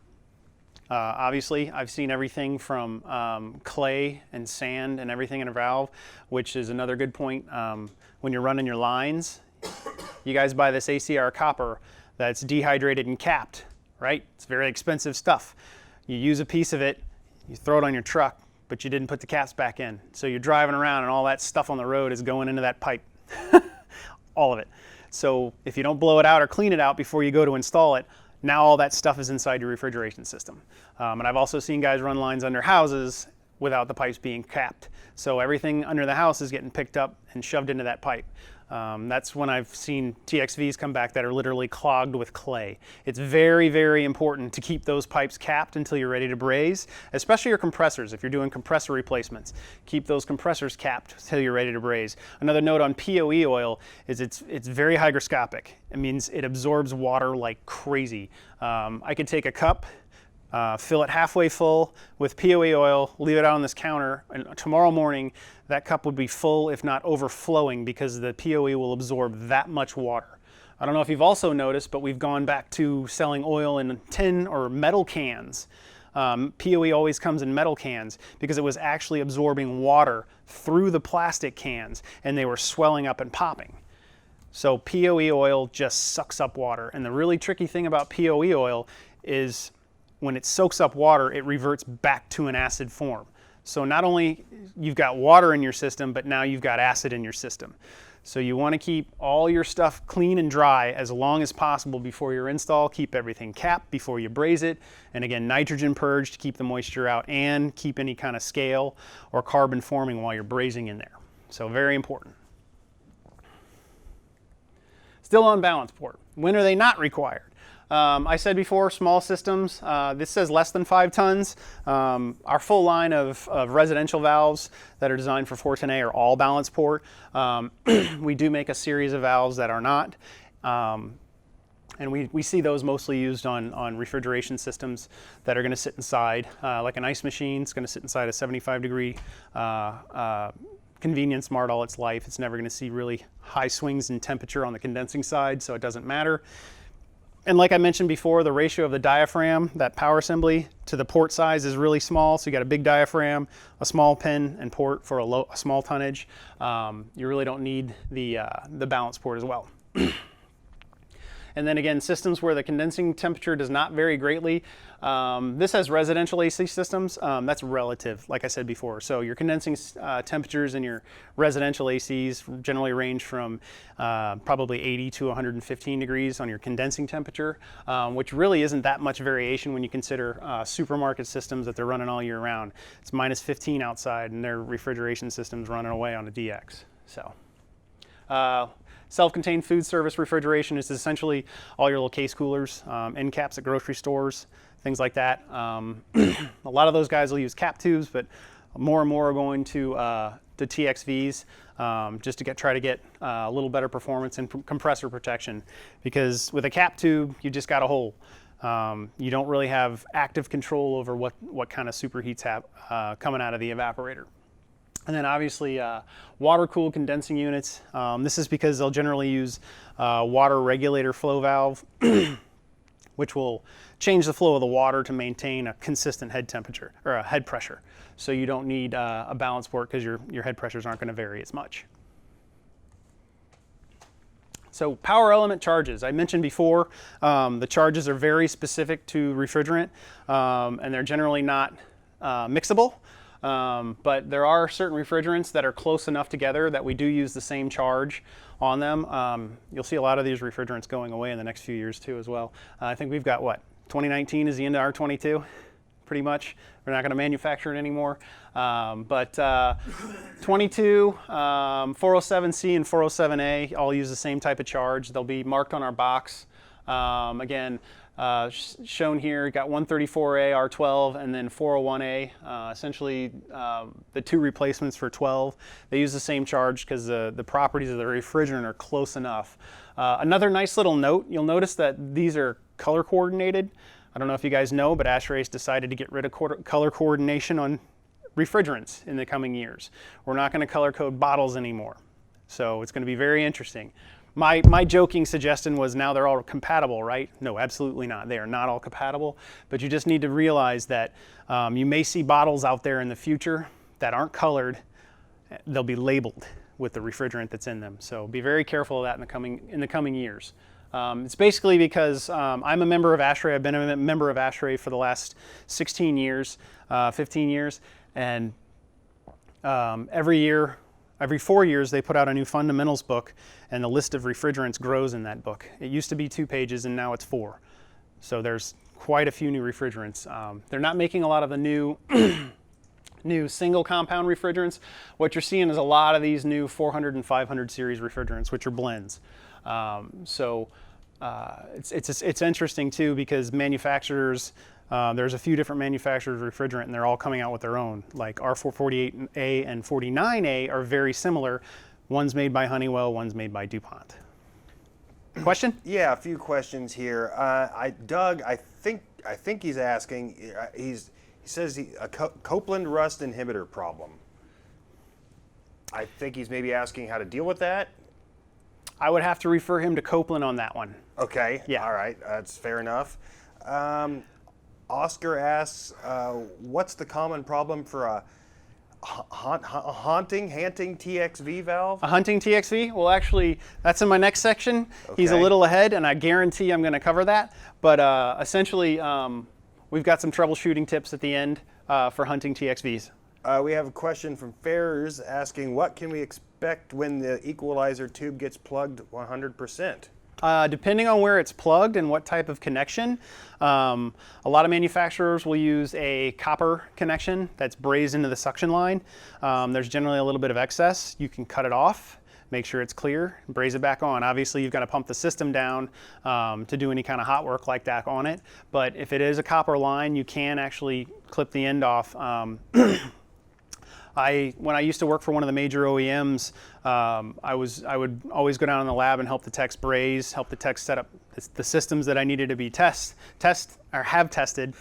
Obviously, I've seen everything from clay and sand and everything in a valve, which is another good point. When you're running your lines, you guys buy this ACR copper that's dehydrated and capped, right? It's very expensive stuff. You use a piece of it, you throw it on your truck, but you didn't put the caps back in. So you're driving around and all that stuff on the road is going into that pipe, all of it. So if you don't blow it out or clean it out before you go to install it, now all that stuff is inside your refrigeration system. And I've also seen guys run lines under houses without the pipes being capped. So everything under the house is getting picked up and shoved into that pipe. That's when I've seen TXVs come back that are literally clogged with clay. It's very, very important to keep those pipes capped until you're ready to braze, especially your compressors. If you're doing compressor replacements, keep those compressors capped until you're ready to braze. Another note on POE oil is it's very hygroscopic. It means it absorbs water like crazy. I could take a cup, fill it halfway full with POE oil, leave it out on this counter, and tomorrow morning that cup would be full, if not overflowing, because the POE will absorb that much water. I don't know if you've also noticed, but we've gone back to selling oil in tin or metal cans. POE always comes in metal cans because it was actually absorbing water through the plastic cans and they were swelling up and popping. So POE oil just sucks up water. And the really tricky thing about POE oil is when it soaks up water, it reverts back to an acid form. So not only you've got water in your system, but now you've got acid in your system. So you want to keep all your stuff clean and dry as long as possible before your install. Keep everything capped before you braze it. And again, nitrogen purge to keep the moisture out and keep any kind of scale or carbon forming while you're brazing in there. So very important. Still on balance port. When are they not required? I said before, small systems, this says less than 5 tons. Our full line of residential valves that are designed for 410A are all balance port. We do make a series of valves that are not. And we see those mostly used on refrigeration systems that are going to sit inside, like an ice machine. It's going to sit inside a 75-degree convenience smart all its life. It's never going to see really high swings in temperature on the condensing side, so it doesn't matter. And like I mentioned before, the ratio of the diaphragm, that power assembly, to the port size is really small. So you got a big diaphragm, a small pin and port for a small tonnage. You really don't need the balance port as well. And then again, systems where the condensing temperature does not vary greatly. This has residential AC systems. That's relative, like I said before. So your condensing temperatures in your residential ACs generally range from probably 80 to 115 degrees on your condensing temperature, which really isn't that much variation when you consider supermarket systems that they're running all year round. It's minus 15 outside and their refrigeration system's running away on a DX. So. Self-contained food service refrigeration is essentially all your little case coolers, end caps at grocery stores, things like that. A lot of those guys will use cap tubes, but more and more are going to the TXVs just to try to get a little better performance and compressor protection. Because with a cap tube, you just got a hole. You don't really have active control over what kind of superheats coming out of the evaporator. And then obviously water-cooled condensing units. This is because they'll generally use water regulator flow valve, which will change the flow of the water to maintain a consistent head temperature or a head pressure. So you don't need a balance port because your head pressures aren't going to vary as much. So power element charges. I mentioned before, the charges are very specific to refrigerant, and they're generally not mixable. But there are certain refrigerants that are close enough together that we do use the same charge on them. You'll see a lot of these refrigerants going away in the next few years too as well. I think we've got, what, 2019 is the end of R22, pretty much. We're not going to manufacture it anymore. But 22, 407C and 407A all use the same type of charge. They'll be marked on our box. Again, shown here, got 134A, R12, and then 401A, essentially the two replacements for 12. They use the same charge because the properties of the refrigerant are close enough. Another nice little note, you'll notice that these are color coordinated. I don't know if you guys know, but ASHRAE's decided to get rid of color coordination on refrigerants in the coming years. We're not going to color code bottles anymore. So it's going to be very interesting. My joking suggestion was now they're all compatible, right? No, absolutely not. They are not all compatible, but you just need to realize that you may see bottles out there in the future that aren't colored. They'll be labeled with the refrigerant that's in them. So be very careful of that in the coming years. It's basically because I'm a member of ASHRAE. I've been a member of ASHRAE for the last 16 years, 15 years, and every 4 years, they put out a new fundamentals book, and the list of refrigerants grows in that book. It used to be 2 pages, and now it's 4. So there's quite a few new refrigerants. They're not making a lot of the new new single compound refrigerants. What you're seeing is a lot of these new 400 and 500 series refrigerants, which are blends. It's interesting too because manufacturers. There's a few different manufacturers of refrigerant, and they're all coming out with their own. Like R448A and 49A are very similar. One's made by Honeywell, one's made by DuPont. Question? Yeah, a few questions here. Doug, I think he's asking. He says a Copeland rust inhibitor problem. I think he's maybe asking how to deal with that. I would have to refer him to Copeland on that one. Okay. Yeah. All right. That's fair enough. Oscar asks, what's the common problem for a hunting TXV valve? A hunting TXV? Well, actually, that's in my next section. Okay. He's a little ahead, and I guarantee I'm going to cover that. But essentially, we've got some troubleshooting tips at the end for hunting TXVs. We have a question from Ferrers asking, what can we expect when the equalizer tube gets plugged 100%? Depending on where it's plugged and what type of connection, a lot of manufacturers will use a copper connection that's brazed into the suction line. There's generally a little bit of excess. You can cut it off, make sure it's clear, and braze it back on. Obviously, you've got to pump the system down to do any kind of hot work like that on it. But if it is a copper line, you can actually clip the end off. When I used to work for one of the major OEMs, I would always go down in the lab and help the techs braze, help the techs set up the systems that I needed to be test or have tested,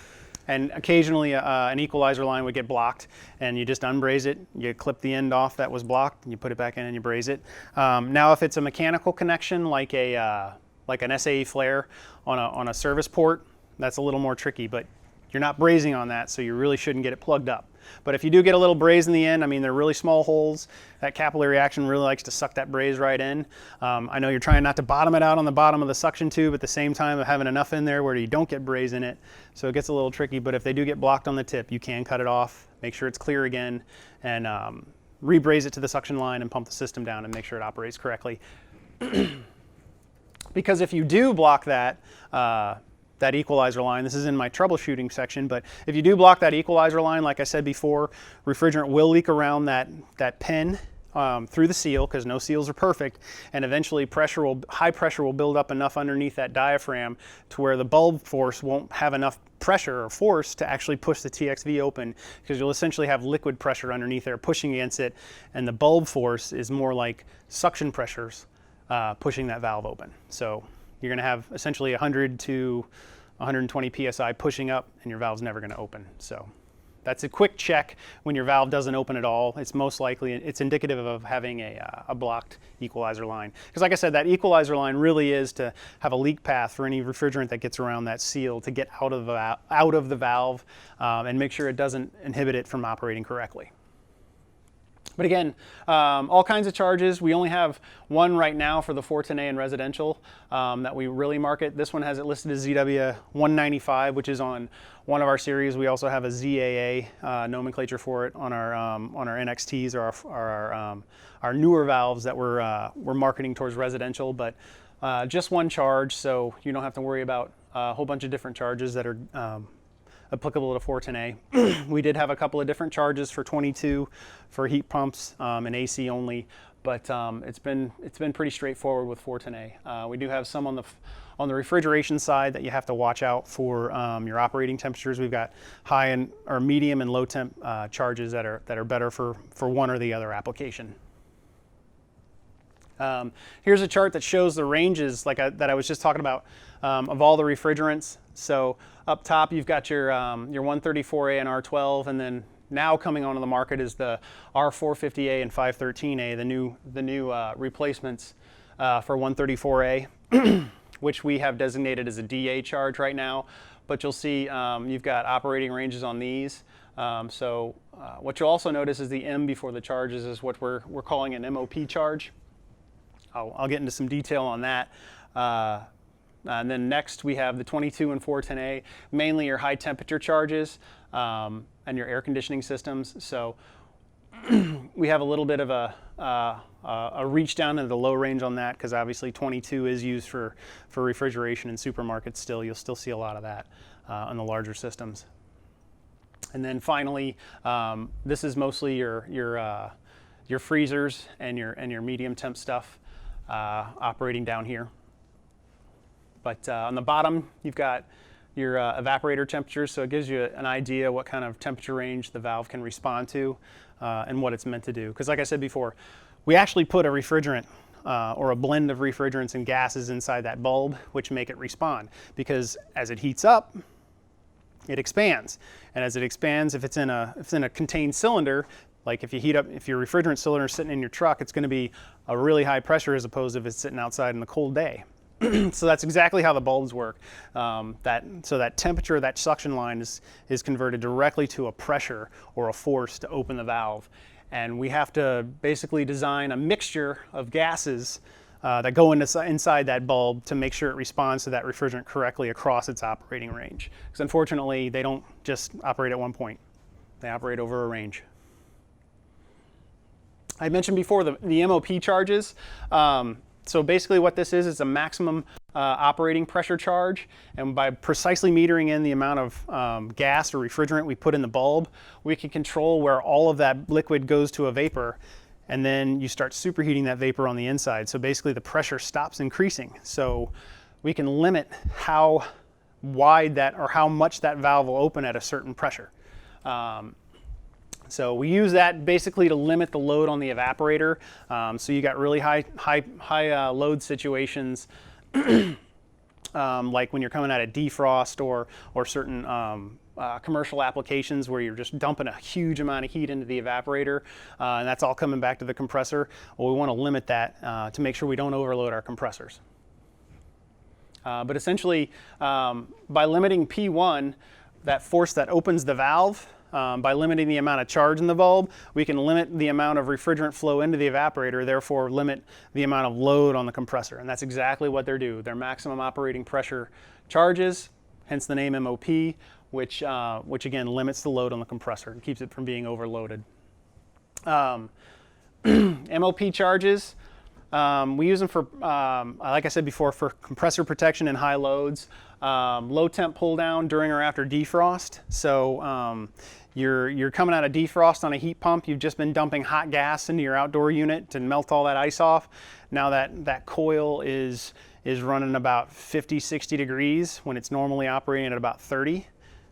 and occasionally an equalizer line would get blocked, and you just unbraze it, you clip the end off that was blocked, and you put it back in and you braze it. Now, if it's a mechanical connection like an SAE flare on a service port, that's a little more tricky, but you're not brazing on that, so you really shouldn't get it plugged up. But if you do get a little braze in the end, I mean, they're really small holes. That capillary action really likes to suck that braze right in. I know you're trying not to bottom it out on the bottom of the suction tube at the same time of having enough in there where you don't get braze in it. So it gets a little tricky, but if they do get blocked on the tip, you can cut it off, make sure it's clear again, and re-braze it to the suction line and pump the system down and make sure it operates correctly. Because if you do block that equalizer line, this is in my troubleshooting section, but if you do block that equalizer line, like I said before, refrigerant will leak around that pin through the seal, because no seals are perfect, and eventually high pressure will build up enough underneath that diaphragm to where the bulb force won't have enough pressure or force to actually push the TXV open, because you'll essentially have liquid pressure underneath there pushing against it, and the bulb force is more like suction pressures pushing that valve open. So you're going to have essentially 100 to 120 psi pushing up, and your valve's never going to open. So that's a quick check when your valve doesn't open at all. It's most likely, it's indicative of having a blocked equalizer line. Because like I said, that equalizer line really is to have a leak path for any refrigerant that gets around that seal to get out of the valve and make sure it doesn't inhibit it from operating correctly. But again, all kinds of charges. We only have one right now for the 410A in residential that we really market. This one has it listed as ZW 195, which is on one of our series. We also have a ZAA nomenclature for it on our NXTs or our newer valves that we're marketing towards residential. But just one charge, so you don't have to worry about a whole bunch of different charges that are applicable to 410A. We did have a couple of different charges for 22 for heat pumps and AC only, but it's been pretty straightforward with 410A. We do have some on the refrigeration side that you have to watch out for your operating temperatures. We've got high and or medium and low temp charges that are better for one or the other application. Here's a chart that shows the ranges that I was just talking about of all the refrigerants. So up top you've got your 134A and R12, and then now coming onto the market is the R450A and 513A, the new replacements for 134A, which we have designated as a DA charge right now. But you'll see you've got operating ranges on these. What you'll also notice is the M before the charges is what we're calling an MLP charge. I'll get into some detail on that. And then next we have the 22 and 410A, mainly your high temperature charges and your air conditioning systems. So we have a little bit of a reach down into the low range on that, because obviously 22 is used for refrigeration in supermarkets still. You'll still see a lot of that on the larger systems. And then finally, this is mostly your freezers and your medium temp stuff operating down here. But on the bottom, you've got your evaporator temperatures, so it gives you an idea what kind of temperature range the valve can respond to and what it's meant to do. Because like I said before, we actually put a refrigerant or a blend of refrigerants and gases inside that bulb, which make it respond. Because as it heats up, it expands. And as it expands, if it's in a contained cylinder, like if your refrigerant cylinder is sitting in your truck, it's going to be a really high pressure as opposed to if it's sitting outside in a cold day. So that's exactly how the bulbs work. So that temperature, that suction line is converted directly to a pressure or a force to open the valve. And we have to basically design a mixture of gases that go inside that bulb to make sure it responds to that refrigerant correctly across its operating range. Because unfortunately, they don't just operate at one point. They operate over a range. I mentioned before the MLP charges. So basically what this is a maximum operating pressure charge, and by precisely metering in the amount of gas or refrigerant we put in the bulb, we can control where all of that liquid goes to a vapor, and then you start superheating that vapor on the inside. So basically the pressure stops increasing. So we can limit how wide that or how much that valve will open at a certain pressure. So we use that basically to limit the load on the evaporator. So you got really high load situations, like when you're coming out of defrost or certain commercial applications where you're just dumping a huge amount of heat into the evaporator, and that's all coming back to the compressor. Well, we want to limit that to make sure we don't overload our compressors. But essentially, by limiting P1, that force that opens the valve, by limiting the amount of charge in the bulb, we can limit the amount of refrigerant flow into the evaporator, therefore limit the amount of load on the compressor. And that's exactly what they do. They're maximum operating pressure charges, hence the name MOP, which again limits the load on the compressor and keeps it from being overloaded. MLP charges, we use them for, like I said before, for compressor protection in high loads, low temp pull down during or after defrost. So you're coming out of defrost on a heat pump, you've just been dumping hot gas into your outdoor unit to melt all that ice off. Now that coil is running about 50, 60 degrees when it's normally operating at about 30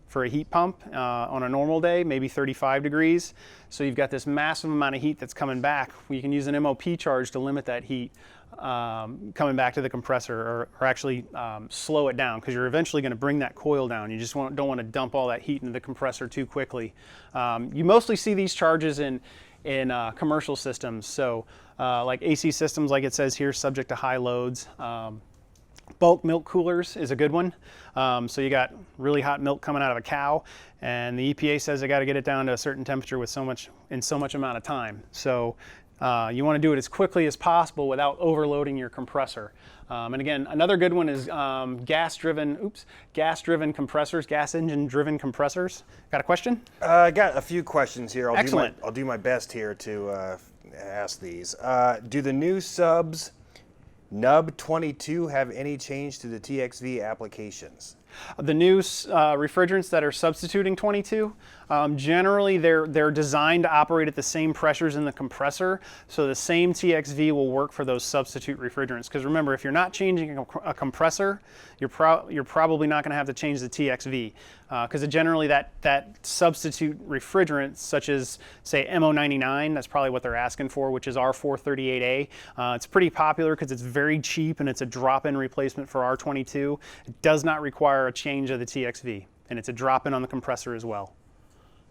for a heat pump on a normal day, maybe 35 degrees. So you've got this massive amount of heat that's coming back. You can use an MLP charge to limit that heat coming back to the compressor, or actually slow it down, because you're eventually going to bring that coil down. You just don't want to dump all that heat into the compressor too quickly. You mostly see these charges in commercial systems, so like AC systems, like it says here, subject to high loads. Bulk milk coolers is a good one. So you got really hot milk coming out of a cow, and the EPA says they got to get it down to a certain temperature with so much amount of time. So you want to do it as quickly as possible without overloading your compressor. And again, another good one is gas-driven compressors, gas engine-driven compressors. Got a question? I got a few questions here. Excellent. I'll do my best here to ask these. Do the new subs Nub 22 have any change to the TXV applications? The new refrigerants that are substituting 22, generally they're designed to operate at the same pressures in the compressor, so the same TXV will work for those substitute refrigerants. Because remember, if you're not changing a compressor, you're probably not going to have to change the TXV. Because generally that substitute refrigerant, such as say MO99, that's probably what they're asking for, which is R438A. It's pretty popular because it's very cheap and it's a drop-in replacement for R22. It does not require a change of the TXV, and it's a drop-in on the compressor as well.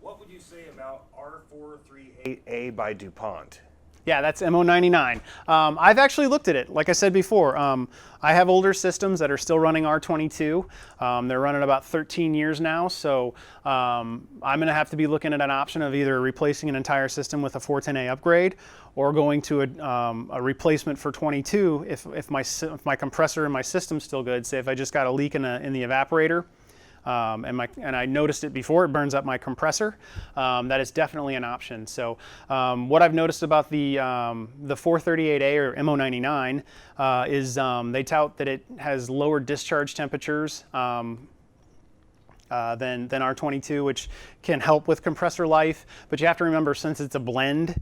What would you say about R438A by DuPont? Yeah, that's MO99. I've actually looked at it. Like I said before, I have older systems that are still running R22. They're running about 13 years now, so I'm going to have to be looking at an option of either replacing an entire system with a 410A upgrade or going to a replacement for 22 if my compressor and my system's still good. Say if I just got a leak in the evaporator, and I noticed it before it burns up my compressor, that is definitely an option. So what I've noticed about the 438A or MO99 is they tout that it has lower discharge temperatures than R22, which can help with compressor life. But you have to remember, since it's a blend,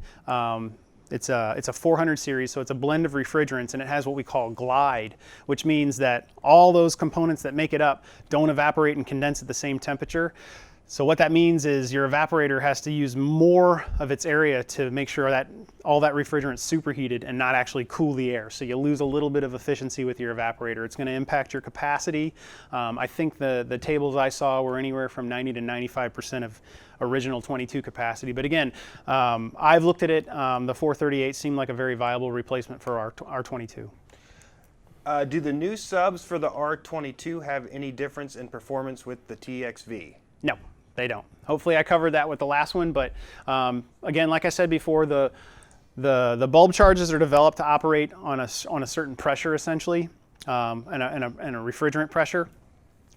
it's a 400 series, so it's a blend of refrigerants, and it has what we call glide, which means that all those components that make it up don't evaporate and condense at the same temperature. So what that means is your evaporator has to use more of its area to make sure that all that refrigerant's superheated and not actually cool the air. So you lose a little bit of efficiency with your evaporator. It's going to impact your capacity. I think the tables I saw were anywhere from 90 to 95% of original 22 capacity. But again, I've looked at it. The 438 seemed like a very viable replacement for our R22. Do the new subs for the R22 have any difference in performance with the TXV? No, they don't. Hopefully I covered that with the last one, but again, like I said before, the bulb charges are developed to operate on a certain pressure, essentially, and a refrigerant pressure.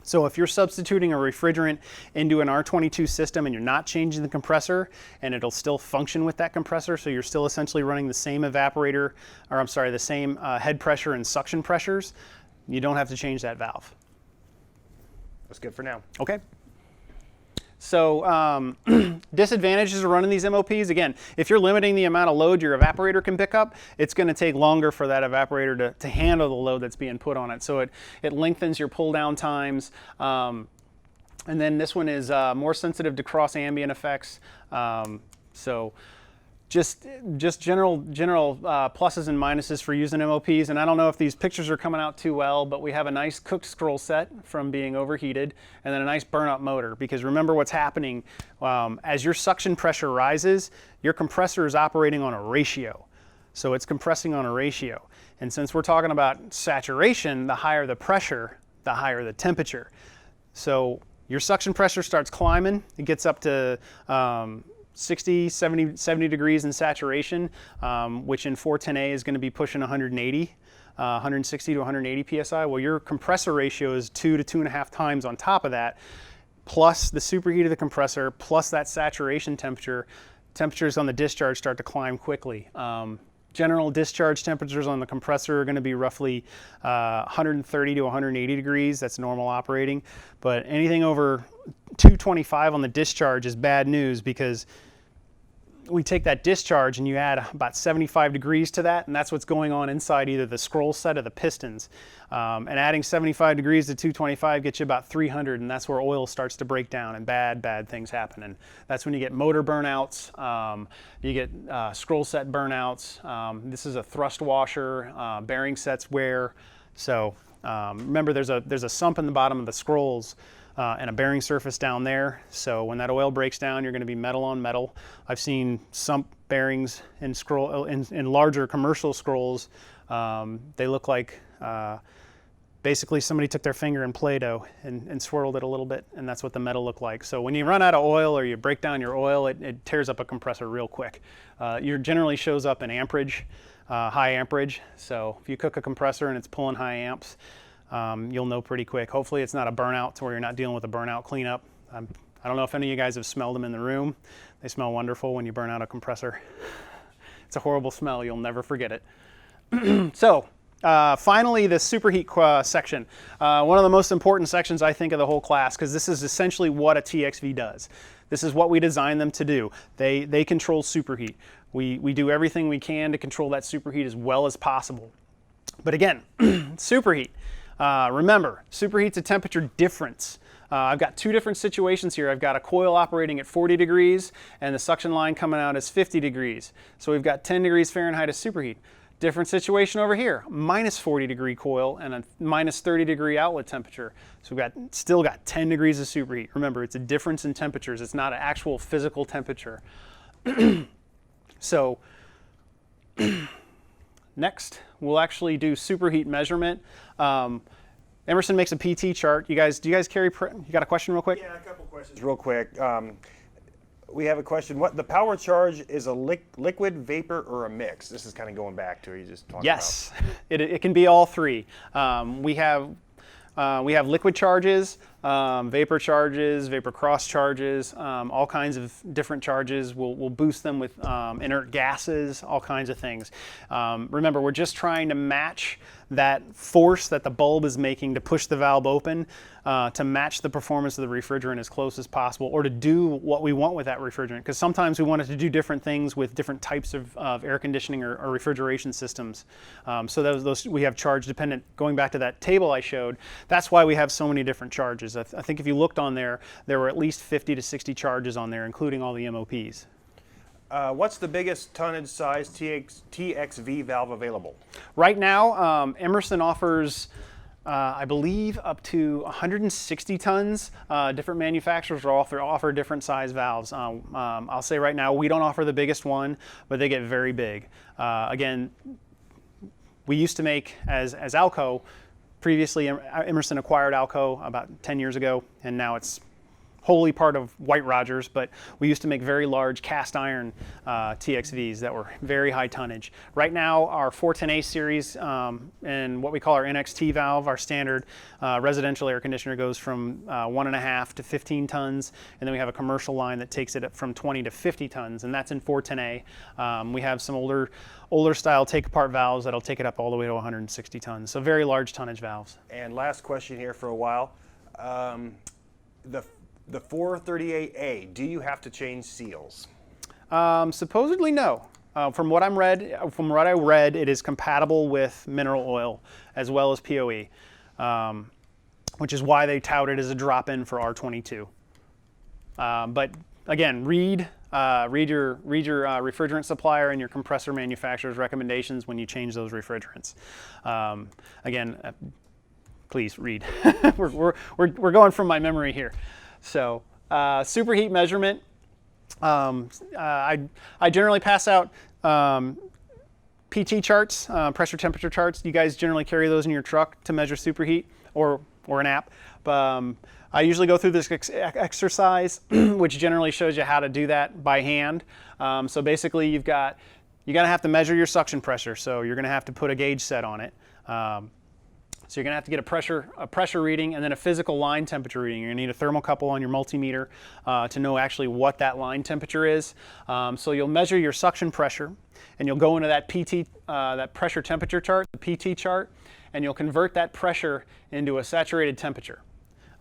So if you're substituting a refrigerant into an R22 system and you're not changing the compressor, and it'll still function with that compressor, so you're still essentially running the same evaporator, or I'm sorry, the same head pressure and suction pressures, you don't have to change that valve. That's good for now. Okay. So disadvantages of running these MLPs, again, if you're limiting the amount of load your evaporator can pick up, it's going to take longer for that evaporator to handle the load that's being put on it. So it lengthens your pull down times. And then this one is more sensitive to cross ambient effects. So just general pluses and minuses for using MLPs. And I don't know if these pictures are coming out too well, but we have a nice cooked scroll set from being overheated, and then a nice burn-up motor. Because remember what's happening, as your suction pressure rises, your compressor is operating on a ratio. So it's compressing on a ratio. And since we're talking about saturation, the higher the pressure, the higher the temperature. So your suction pressure starts climbing. It gets up to 60, 70 degrees in saturation, which in 410A is going to be pushing 180, 160 to 180 psi. Well, your compressor ratio is 2 to 2.5 times on top of that, plus the superheat of the compressor, plus that saturation temperature. Temperatures on the discharge start to climb quickly. General discharge temperatures on the compressor are going to be roughly 130 to 180 degrees. That's normal operating. But anything over 225 on the discharge is bad news, because we take that discharge and you add about 75 degrees to that, and that's what's going on inside either the scroll set or the pistons. And adding 75 degrees to 225 gets you about 300, and that's where oil starts to break down and bad things happen. And that's when you get motor burnouts, you get scroll set burnouts. This is a thrust washer, bearing sets wear. So remember, there's a sump in the bottom of the scrolls, and a bearing surface down there. So when that oil breaks down, you're going to be metal on metal. I've seen sump bearings in larger commercial scrolls. They look like basically somebody took their finger in Play-Doh and swirled it a little bit, and that's what the metal looked like. So when you run out of oil or you break down your oil, it tears up a compressor real quick. It generally shows up in amperage, high amperage. So if you cook a compressor and it's pulling high amps, you'll know pretty quick. Hopefully it's not a burnout to where you're not dealing with a burnout cleanup. I don't know if any of you guys have smelled them in the room. They smell wonderful when you burn out a compressor. It's a horrible smell. You'll never forget it. So finally, the superheat section. One of the most important sections, I think, of the whole class, because this is essentially what a TXV does. This is what we designed them to do. They control superheat. We do everything we can to control that superheat as well as possible. But again, superheat. Remember, superheat's a temperature difference. I've got two different situations here. I've got a coil operating at 40 degrees and the suction line coming out as 50 degrees. So we've got 10 degrees Fahrenheit of superheat. Different situation over here, minus 40 degree coil and a minus 30 degree outlet temperature. So we've still got 10 degrees of superheat. Remember, it's a difference in temperatures. It's not an actual physical temperature. So next, we'll actually do superheat measurement. Emerson makes a PT chart. Do you guys carry, you got a question real quick? Yeah, a couple questions real quick. We have a question. What the power charge is a liquid, vapor, or a mix? This is kind of going back to what you just talked about. Yes, it can be all three. We have liquid charges, vapor charges, vapor cross charges, all kinds of different charges. We'll boost them with inert gases, all kinds of things. Remember, we're just trying to match that force that the bulb is making to push the valve open to match the performance of the refrigerant as close as possible, or to do what we want with that refrigerant. Because sometimes we want it to do different things with different types of air conditioning or refrigeration systems. So those we have charge dependent. Going back to that table I showed, that's why we have so many different charges. I think if you looked on there were at least 50 to 60 charges on there, including all the MOPs. What's the biggest tonnage size TXV valve available? Right now, Emerson offers, I believe, up to 160 tons. Different manufacturers offer different size valves. I'll say right now, we don't offer the biggest one, but they get very big. Again, we used to make, as Alco, previously Emerson acquired Alco about 10 years ago, and now it's wholly part of White Rogers, but we used to make very large cast iron TXVs that were very high tonnage. Right now, our 410A series and what we call our NXT valve, our standard residential air conditioner, goes from 1.5 to 15 tons, and then we have a commercial line that takes it up from 20 to 50 tons, and that's in 410A. We have some older style take-apart valves that'll take it up all the way to 160 tons, so very large tonnage valves. And last question here for a while. The 438A, do you have to change seals? Supposedly no. From what I read, it is compatible with mineral oil as well as POE, which is why they tout it as a drop-in for R22. But again, read your refrigerant supplier and your compressor manufacturer's recommendations when you change those refrigerants. Again, please read. we're going from my memory here. So superheat measurement, I generally pass out PT charts, pressure temperature charts. You guys generally carry those in your truck to measure superheat, or an app. I usually go through this exercise, which generally shows you how to do that by hand. So basically you're gonna have to measure your suction pressure. So you're gonna have to put a gauge set on it. So you're going to have to get a pressure reading and then a physical line temperature reading. You're going to need a thermocouple on your multimeter to know actually what that line temperature is. So you'll measure your suction pressure, and you'll go into that that pressure temperature chart, the PT chart, and you'll convert that pressure into a saturated temperature.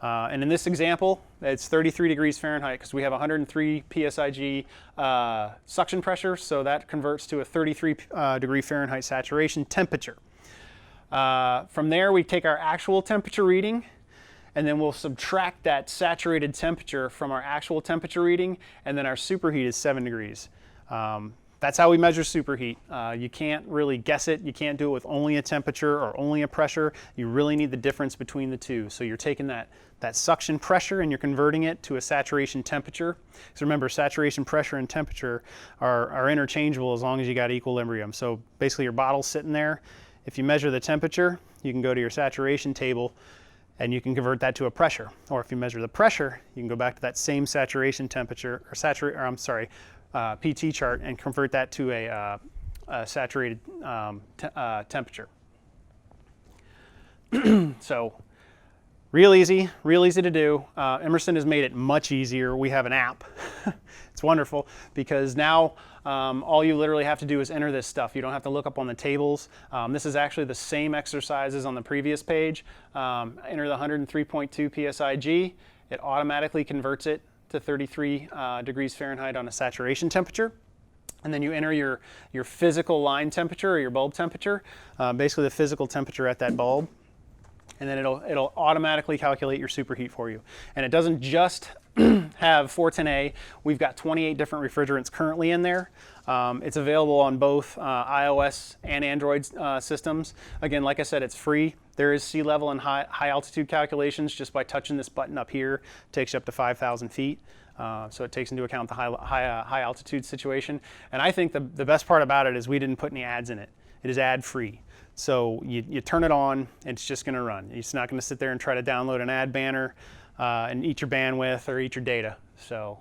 And in this example, it's 33 degrees Fahrenheit because we have 103 PSIG suction pressure, so that converts to a 33 degree Fahrenheit saturation temperature. From there, we take our actual temperature reading, and then we'll subtract that saturated temperature from our actual temperature reading, and then our superheat is 7 degrees. That's how we measure superheat. You can't really guess it. You can't do it with only a temperature or only a pressure. You really need the difference between the two. So you're taking that suction pressure and you're converting it to a saturation temperature. So remember, saturation pressure and temperature are interchangeable as long as you got equilibrium. So basically your bottle's sitting there, If you measure the temperature, you can go to your saturation table and you can convert that to a pressure. Or if you measure the pressure, you can go back to that same saturation temperature, or PT chart, and convert that to a saturated temperature. So real easy to do. Emerson has made it much easier. We have an app. It's wonderful because now all you literally have to do is enter this stuff. You don't have to look up on the tables. This is actually the same exercises on the previous page. Enter the 103.2 PSIG. It automatically converts it to 33 degrees Fahrenheit on a saturation temperature. And then you enter your physical line temperature or your bulb temperature, basically the physical temperature at that bulb. And then it'll automatically calculate your superheat for you. And it doesn't just have 410A. We've got 28 different refrigerants currently in there. It's available on both iOS and Android systems. Again, like I said, it's free. There is sea level and high altitude calculations just by touching this button up here. It takes you up to 5,000 feet. So it takes into account the high altitude situation. And I think the best part about it is we didn't put any ads in it. It is ad free. So you turn it on, and it's just going to run. It's not going to sit there and try to download an ad banner and eat your bandwidth or eat your data. So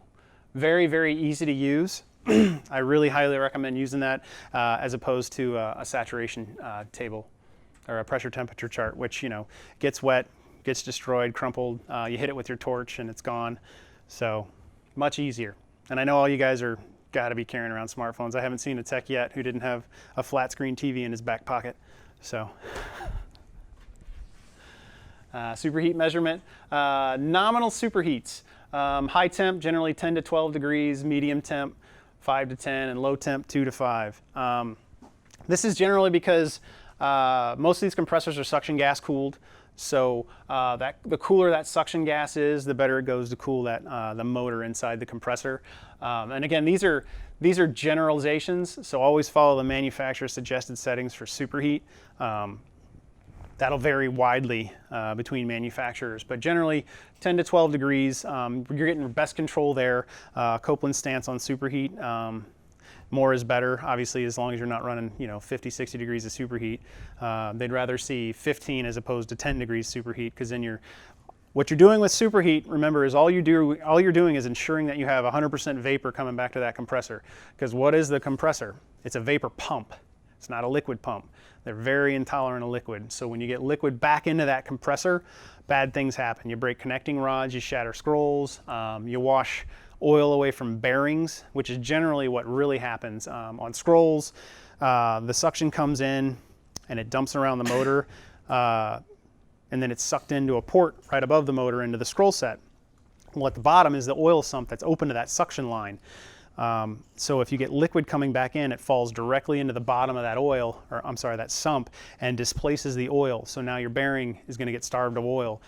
very, very easy to use. I really highly recommend using that as opposed to a saturation table or a pressure temperature chart, which, you know, gets wet, gets destroyed, crumpled. You hit it with your torch and it's gone. So much easier. And I know all you guys are got to be carrying around smartphones. I haven't seen a tech yet who didn't have a flat screen TV in his back pocket. So superheat measurement, nominal superheats, high temp generally 10 to 12 degrees, medium temp 5 to 10, and low temp 2 to 5. This is generally because most of these compressors are suction gas cooled. So the cooler that suction gas is, the better it goes to cool that the motor inside the compressor. And again, these are generalizations, so always follow the manufacturer suggested settings for superheat. That'll vary widely between manufacturers, but generally 10 to 12 degrees, you're getting best control there. Copeland's stance on superheat, more is better, obviously, as long as you're not running, 50, 60 degrees of superheat. They'd rather see 15 as opposed to 10 degrees superheat, because then what you're doing with superheat, remember, is all you're doing is ensuring that you have 100% vapor coming back to that compressor. Because what is the compressor? It's a vapor pump. It's not a liquid pump. They're very intolerant of liquid. So when you get liquid back into that compressor, bad things happen. You break connecting rods, you shatter scrolls, you wash oil away from bearings, which is generally what really happens. On scrolls, the suction comes in and it dumps around the motor, and then it's sucked into a port right above the motor into the scroll set. Well, at the bottom is the oil sump that's open to that suction line. So if you get liquid coming back in, it falls directly into the bottom of that sump, and displaces the oil. So now your bearing is going to get starved of oil,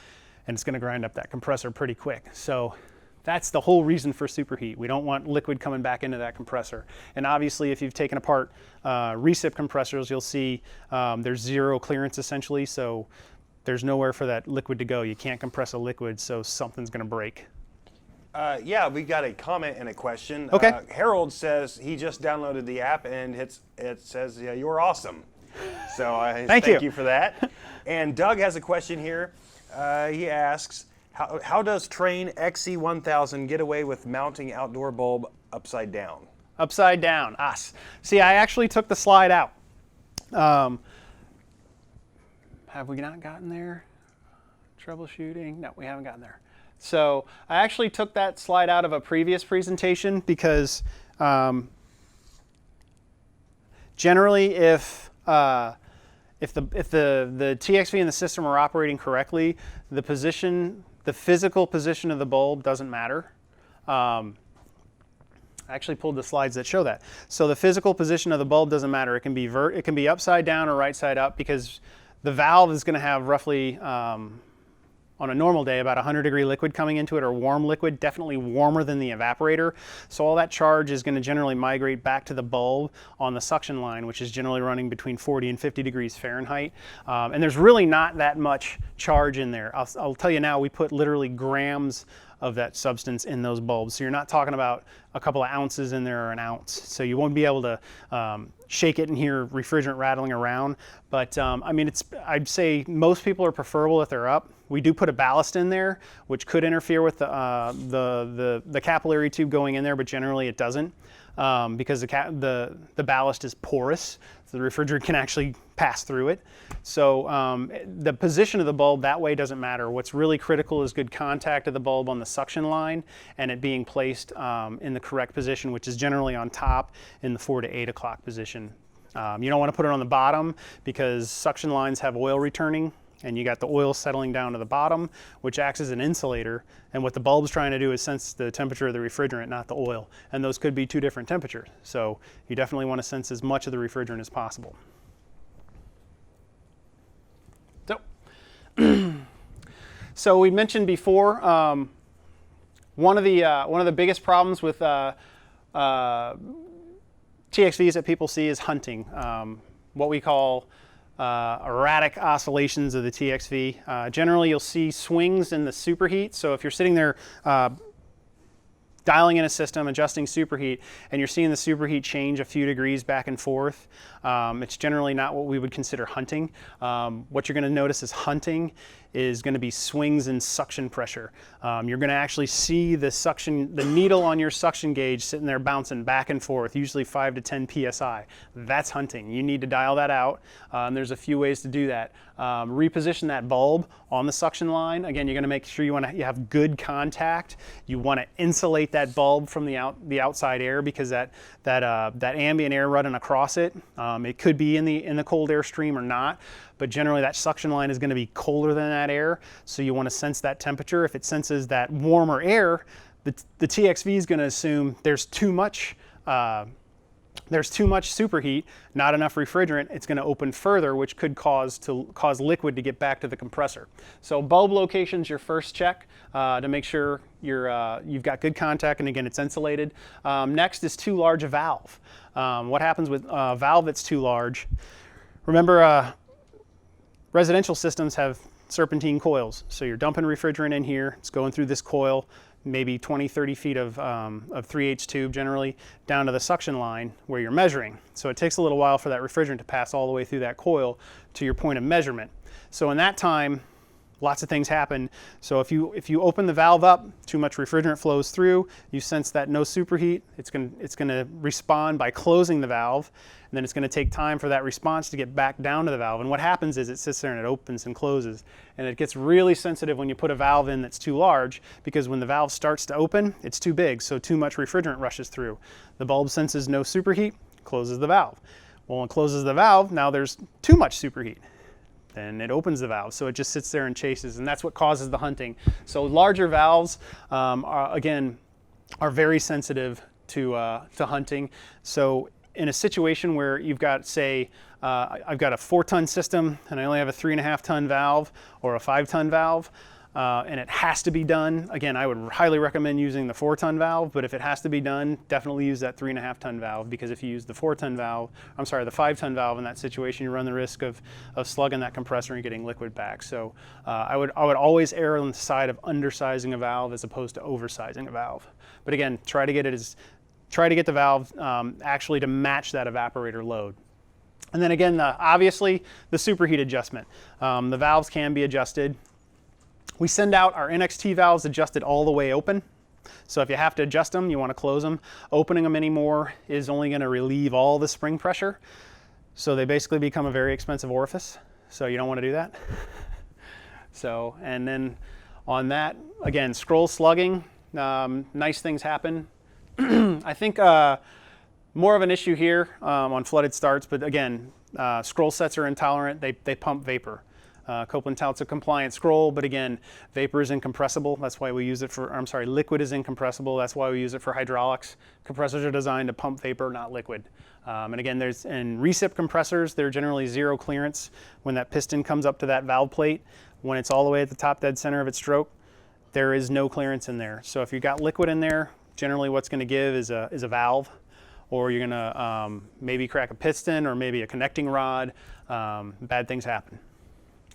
and it's going to grind up that compressor pretty quick. So that's the whole reason for superheat. We don't want liquid coming back into that compressor. And obviously, if you've taken apart recip compressors, you'll see there's zero clearance essentially. So there's nowhere for that liquid to go. You can't compress a liquid, so something's going to break. Yeah, we got a comment and a question. Okay. Harold says he just downloaded the app and it says, yeah, you're awesome. So thank you for that. And Doug has a question here. He asks, how does Trane XC1000 get away with mounting outdoor bulb upside down? Upside down. See, I actually took the slide out. Have we not gotten there? Troubleshooting? No, we haven't gotten there. So I actually took that slide out of a previous presentation because generally if the TXV and the system are operating correctly, the physical position of the bulb doesn't matter. I actually pulled the slides that show that. So the physical position of the bulb doesn't matter. It can be upside down or right side up, because the valve is going to have roughly, on a normal day, about 100-degree liquid coming into it, or warm liquid, definitely warmer than the evaporator. So all that charge is going to generally migrate back to the bulb on the suction line, which is generally running between 40 and 50 degrees Fahrenheit. And there's really not that much charge in there. I'll tell you now, we put literally grams of that substance in those bulbs. So you're not talking about a couple of ounces in there or an ounce. So you won't be able to shake it and hear refrigerant rattling around. But I mean, I'd say most people are preferable if they're up. We do put a ballast in there, which could interfere with the capillary tube going in there, but generally it doesn't, because the ballast is porous, so the refrigerant can actually pass through it. So the position of the bulb that way doesn't matter. What's really critical is good contact of the bulb on the suction line and it being placed in the correct position, which is generally on top in the 4 to 8 o'clock position. You don't want to put it on the bottom because suction lines have oil returning, and you got the oil settling down to the bottom, which acts as an insulator. And what the bulb's trying to do is sense the temperature of the refrigerant, not the oil. And those could be 2 different temperatures. So you definitely want to sense as much of the refrigerant as possible. So we mentioned before, one of the biggest problems with TXVs that people see is hunting. What we call erratic oscillations of the TXV. Generally, you'll see swings in the superheat. So if you're sitting there dialing in a system, adjusting superheat, and you're seeing the superheat change a few degrees back and forth, it's generally not what we would consider hunting. What you're going to notice is hunting is going to be swings in suction pressure. You're going to actually see the needle on your suction gauge sitting there bouncing back and forth, usually 5 to 10 psi. That's hunting. You need to dial that out. And there's a few ways to do that. Reposition that bulb on the suction line. Again, you're going to make sure you have good contact. You want to insulate that bulb from the outside air, because that ambient air running across it, it could be in the cold air stream or not. But generally that suction line is going to be colder than that air, so you want to sense that temperature. If it senses that warmer air, the TXV is going to assume there's too much superheat, not enough refrigerant. It's going to open further, which could cause liquid to get back to the compressor. So bulb location's your first check to make sure you've got good contact, and again, it's insulated. Next is too large a valve. What happens with a valve that's too large? Remember, residential systems have serpentine coils. So you're dumping refrigerant in here, it's going through this coil, maybe 20, 30 feet of 3/8 tube generally, down to the suction line where you're measuring. So it takes a little while for that refrigerant to pass all the way through that coil to your point of measurement. So in that time, lots of things happen. So if you open the valve up, too much refrigerant flows through, you sense that no superheat, it's going to respond by closing the valve, and then it's going to take time for that response to get back down to the valve. And what happens is it sits there and it opens and closes. And it gets really sensitive when you put a valve in that's too large, because when the valve starts to open, it's too big, so too much refrigerant rushes through. The bulb senses no superheat, closes the valve. Well, when it closes the valve, now there's too much superheat. Then it opens the valve, so it just sits there and chases, and that's what causes the hunting. So larger valves, are very sensitive to hunting. So in a situation where you've got, say, I've got a 4-ton system and I only have a 3.5-ton valve or a 5-ton valve, and it has to be done, again, I would highly recommend using the 4-ton valve, but if it has to be done, definitely use that 3.5-ton valve, because if you use the 5-ton valve in that situation, you run the risk of slugging that compressor and getting liquid back. So I would always err on the side of undersizing a valve as opposed to oversizing a valve. But again, try to get the valve actually to match that evaporator load. And then again, obviously, the superheat adjustment. The valves can be adjusted. We send out our NXT valves adjusted all the way open. So if you have to adjust them, you want to close them. Opening them anymore is only going to relieve all the spring pressure. So they basically become a very expensive orifice. So you don't want to do that. So, and then on that, again, scroll slugging, nice things happen. I think more of an issue here on flooded starts, but again, scroll sets are intolerant. They pump vapor. Copeland touts a compliant scroll, but again, vapor is incompressible. That's why we use it for, liquid is incompressible. That's why we use it for hydraulics. Compressors are designed to pump vapor, not liquid. And again, in recip compressors, they're generally zero clearance when that piston comes up to that valve plate. When it's all the way at the top dead center of its stroke, there is no clearance in there. So if you've got liquid in there, generally what's going to give is a valve, or you're going to maybe crack a piston or maybe a connecting rod. Bad things happen.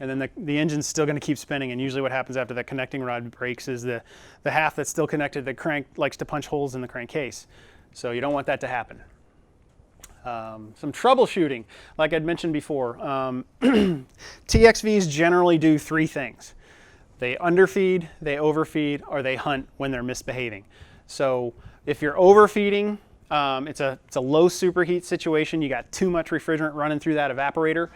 and then the engine's still going to keep spinning, and usually what happens after that connecting rod breaks is the half that's still connected, the crank likes to punch holes in the crankcase. So you don't want that to happen. Some troubleshooting, like I'd mentioned before. TXVs generally do three things. They underfeed, they overfeed, or they hunt when they're misbehaving. So if you're overfeeding, it's a low superheat situation. You got too much refrigerant running through that evaporator.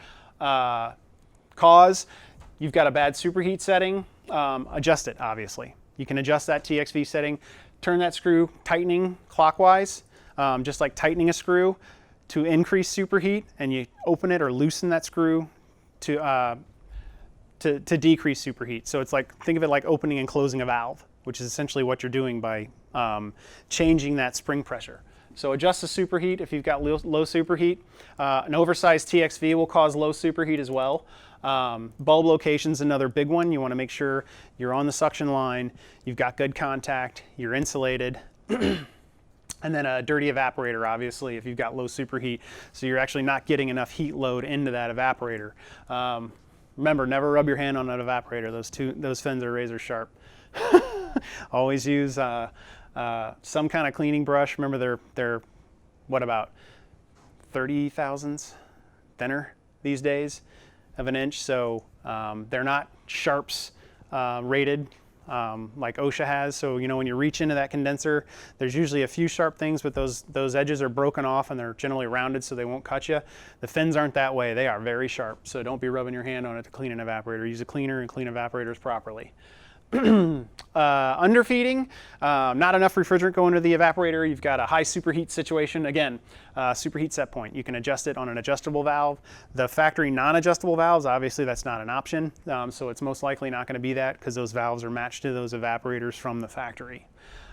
You've got a bad superheat setting. Adjust it, obviously. You can adjust that TXV setting. Turn that screw tightening clockwise, just like tightening a screw to increase superheat, and you open it or loosen that screw to decrease superheat. So it's like, think of it like opening and closing a valve, which is essentially what you're doing by changing that spring pressure. So adjust the superheat if you've got low superheat. An oversized TXV will cause low superheat as well. Bulb location's another big one. You want to make sure you're on the suction line, you've got good contact, you're insulated. And then a dirty evaporator, obviously, if you've got low superheat. So you're actually not getting enough heat load into that evaporator. Remember, never rub your hand on an evaporator. Those fins are razor sharp. Always use some kind of cleaning brush. Remember, they're what, about 30 thousandths thinner these days of an inch. So they're not sharps rated like OSHA has. So when you reach into that condenser, there's usually a few sharp things, but those edges are broken off and they're generally rounded so they won't cut you. The fins aren't that way. They are very sharp. So don't be rubbing your hand on it to clean an evaporator. Use a cleaner and clean evaporators properly. Underfeeding, not enough refrigerant going to the evaporator. You've got a high superheat situation. Again, superheat set point. You can adjust it on an adjustable valve. The factory non-adjustable valves, obviously that's not an option. So it's most likely not going to be that because those valves are matched to those evaporators from the factory.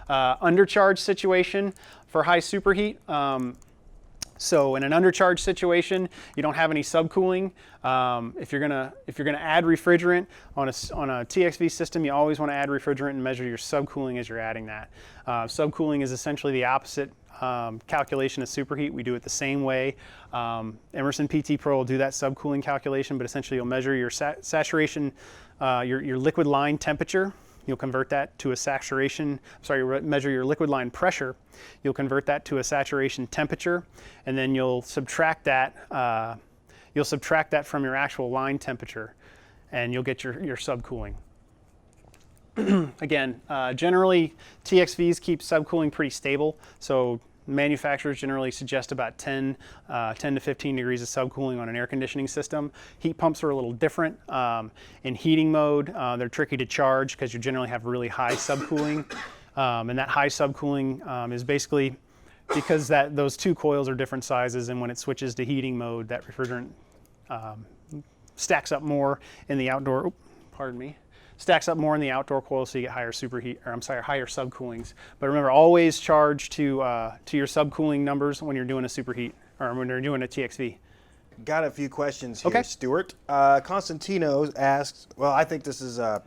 Undercharge situation for high superheat. So in an undercharge situation, you don't have any subcooling. If you're gonna add refrigerant on a TXV system, you always want to add refrigerant and measure your subcooling as you're adding that. Subcooling is essentially the opposite calculation of superheat. We do it the same way. Emerson PT Pro will do that subcooling calculation, but essentially you'll measure your saturation, your liquid line temperature. You'll convert that to a measure your liquid line pressure. You'll convert that to a saturation temperature, and then you'll subtract that from your actual line temperature, and you'll get your subcooling. Again, generally TXVs keep subcooling pretty stable, so manufacturers generally suggest about 10 to 15 degrees of subcooling on an air conditioning system. Heat pumps are a little different. In heating mode, they're tricky to charge because you generally have really high subcooling. And that high subcooling is basically because those two coils are different sizes, and when it switches to heating mode, that refrigerant stacks up more in the outdoor, stacks up more in the outdoor coil, so you get higher higher subcoolings. But remember, always charge to your subcooling numbers when you're doing a superheat or when you're doing a TXV. Got a few questions here, Okay. Stuart. Constantino asks, well, I think this is, I'm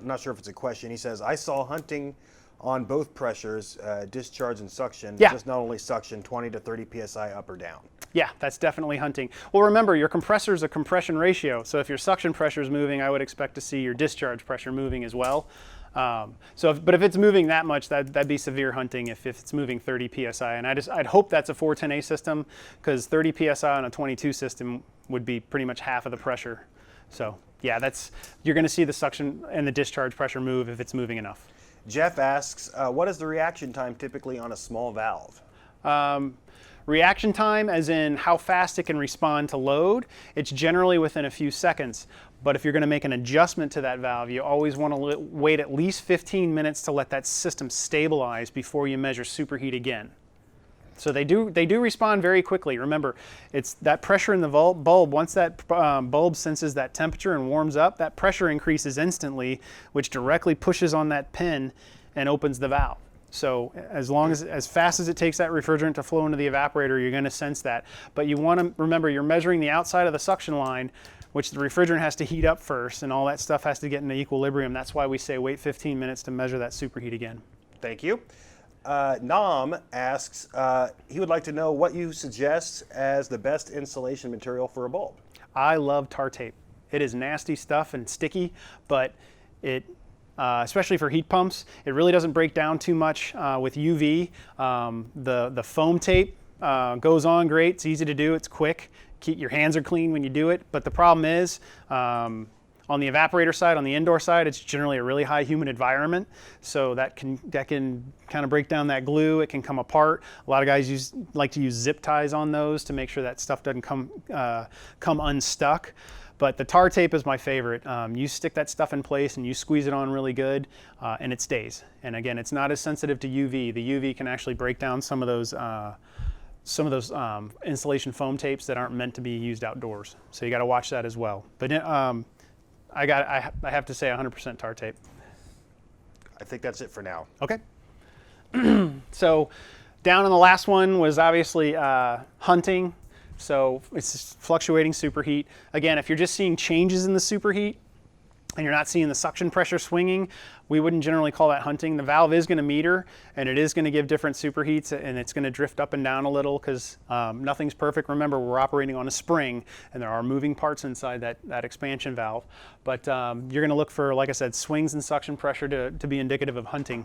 not sure if it's a question. He says, I saw hunting on both pressures, discharge and suction, Yeah. just not only suction, 20 to 30 PSI up or down. Yeah, that's definitely hunting. Well, remember, your compressor is a compression ratio, so if your suction pressure is moving, I would expect to see your discharge pressure moving as well. But if it's moving that much, that'd be severe hunting if it's moving 30 PSI. And I'd hope that's a 410A system, because 30 PSI on a 22 system would be pretty much half of the pressure. So yeah, you're gonna see the suction and the discharge pressure move if it's moving enough. Jeff asks, what is the reaction time typically on a small valve? Reaction time, as in how fast it can respond to load, it's generally within a few seconds. But if you're going to make an adjustment to that valve, you always want to wait at least 15 minutes to let that system stabilize before you measure superheat again. So they do respond very quickly. Remember, it's that pressure in the bulb. Once that bulb senses that temperature and warms up, that pressure increases instantly, which directly pushes on that pin and opens the valve. So as fast as it takes that refrigerant to flow into the evaporator, you're going to sense that. But you want to remember, you're measuring the outside of the suction line, which the refrigerant has to heat up first, and all that stuff has to get into equilibrium. That's why we say wait 15 minutes to measure that superheat again. Thank you. Nam asks, he would like to know what you suggest as the best insulation material for a bulb. I love tar tape. It is nasty stuff and sticky, but it, especially for heat pumps, it really doesn't break down too much with UV. The foam tape goes on great. It's easy to do. It's quick. Your hands are clean when you do it. But the problem is, on the evaporator side, on the indoor side, it's generally a really high humid environment, so that can kind of break down that glue. It can come apart. A lot of guys like to use zip ties on those to make sure that stuff doesn't come unstuck. But the tar tape is my favorite. You stick that stuff in place and you squeeze it on really good, and it stays. And again, it's not as sensitive to UV. The UV can actually break down some of those insulation foam tapes that aren't meant to be used outdoors. So you got to watch that as well. But I have to say 100% tar tape. I think that's it for now. Okay. So down on the last one was obviously hunting. So it's fluctuating superheat. Again, if you're just seeing changes in the superheat and you're not seeing the suction pressure swinging, we wouldn't generally call that hunting. The valve is going to meter, and it is going to give different superheats, and it's going to drift up and down a little because nothing's perfect. Remember, we're operating on a spring, and there are moving parts inside that expansion valve. But you're going to look for, like I said, swings in suction pressure to be indicative of hunting.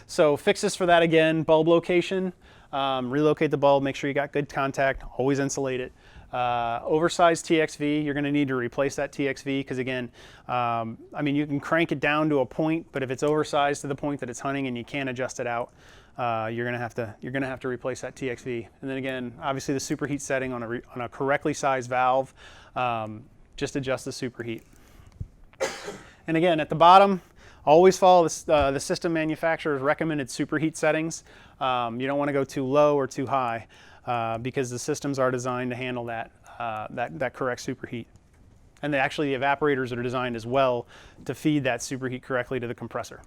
So fixes for that again: bulb location. Relocate the bulb, make sure you got good contact, always insulate it. Oversized TXV, you're going to need to replace that TXV because again, I mean, you can crank it down to a point, but if it's oversized to the point that it's hunting and you can't adjust it out, you're going to have to replace that TXV. And then again, obviously the superheat setting on a correctly sized valve, just adjust the superheat. And again, at the bottom, always follow the system manufacturer's recommended superheat settings. You don't want to go too low or too high because the systems are designed to handle that correct superheat. And the evaporators are designed as well to feed that superheat correctly to the compressor.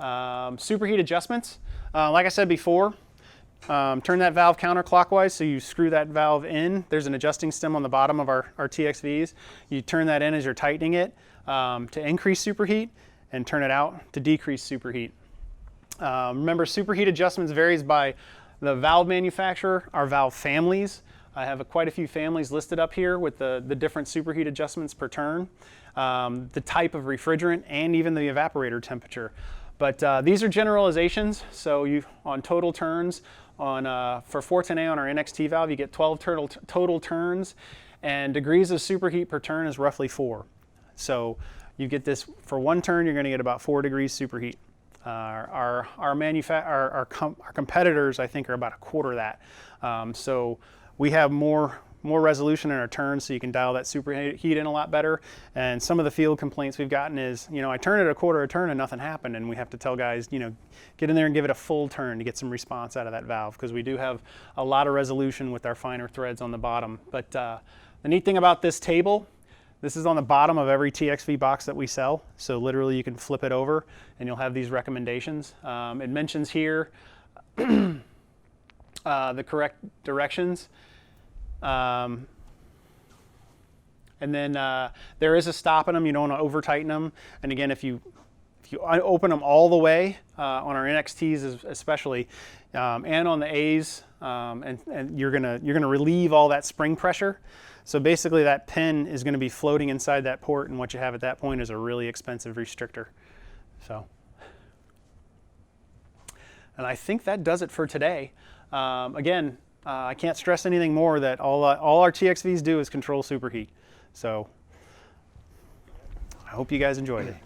Superheat adjustments. Like I said before, turn that valve counterclockwise, so you screw that valve in. There's an adjusting stem on the bottom of our TXVs. You turn that in as you're tightening it to increase superheat, and turn it out to decrease superheat. Remember, superheat adjustments varies by the valve manufacturer, our valve families. I have quite a few families listed up here with the different superheat adjustments per turn, the type of refrigerant, and even the evaporator temperature. But these are generalizations, so on total turns, for 410A on our NXT valve, you get 12 total turns, and degrees of superheat per turn is roughly 4. So you get this, for one turn, you're going to get about 4 degrees superheat. Our competitors, I think, are about a quarter of that. So we have more resolution in our turns, so you can dial that superheat in a lot better. And some of the field complaints we've gotten is, I turn it a quarter of a turn and nothing happened, and we have to tell guys, get in there and give it a full turn to get some response out of that valve, because we do have a lot of resolution with our finer threads on the bottom. But the neat thing about this table, this is on the bottom of every TXV box that we sell, so literally you can flip it over and you'll have these recommendations. It mentions here the correct directions. And then there is a stop in them. You don't want to over tighten them. And again, if you open them all the way on our NXTs especially, and on the A's, and you're gonna relieve all that spring pressure. So basically that pin is going to be floating inside that port, and what you have at that point is a really expensive restrictor. So, and I think that does it for today. Again, I can't stress anything more that all our TXVs do is control superheat. So I hope you guys enjoyed it.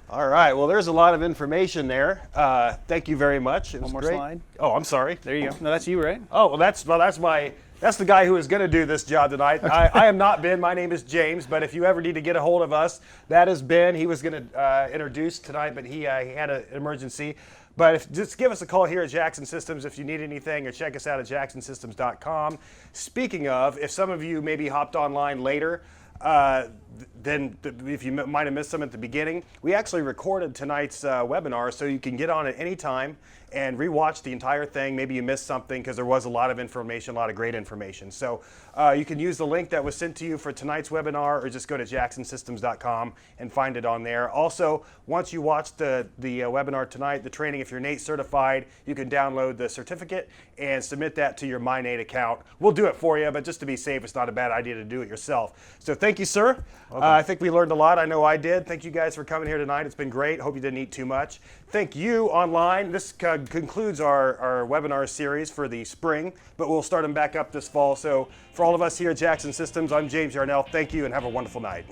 All right, well, there's a lot of information there. Thank you very much. It was One more great. slide. Oh, I'm sorry. There you go. No, that's you, right? Oh, well, that's the guy who is going to do this job tonight. Okay. I am not Ben. My name is James. But if you ever need to get a hold of us, that is Ben. He was going to introduce tonight, but he had an emergency. But just give us a call here at Jackson Systems if you need anything, or check us out at jacksonsystems.com. Speaking of, if some of you maybe hopped online later, then if you might have missed some at the beginning, we actually recorded tonight's webinar so you can get on at any time and rewatch the entire thing. Maybe you missed something because there was a lot of information, a lot of great information. So you can use the link that was sent to you for tonight's webinar, or just go to jacksonsystems.com and find it on there. Also, once you watch the webinar tonight, the training, if you're NATE certified, you can download the certificate and submit that to your MyNATE account. We'll do it for you, but just to be safe, it's not a bad idea to do it yourself. So thank you, sir. I think we learned a lot. I know I did. Thank you guys for coming here tonight. It's been great. Hope you didn't eat too much. Thank you online. This concludes our webinar series for the spring, but we'll start them back up this fall. So for all of us here at Jackson Systems, I'm James Yarnell. Thank you and have a wonderful night.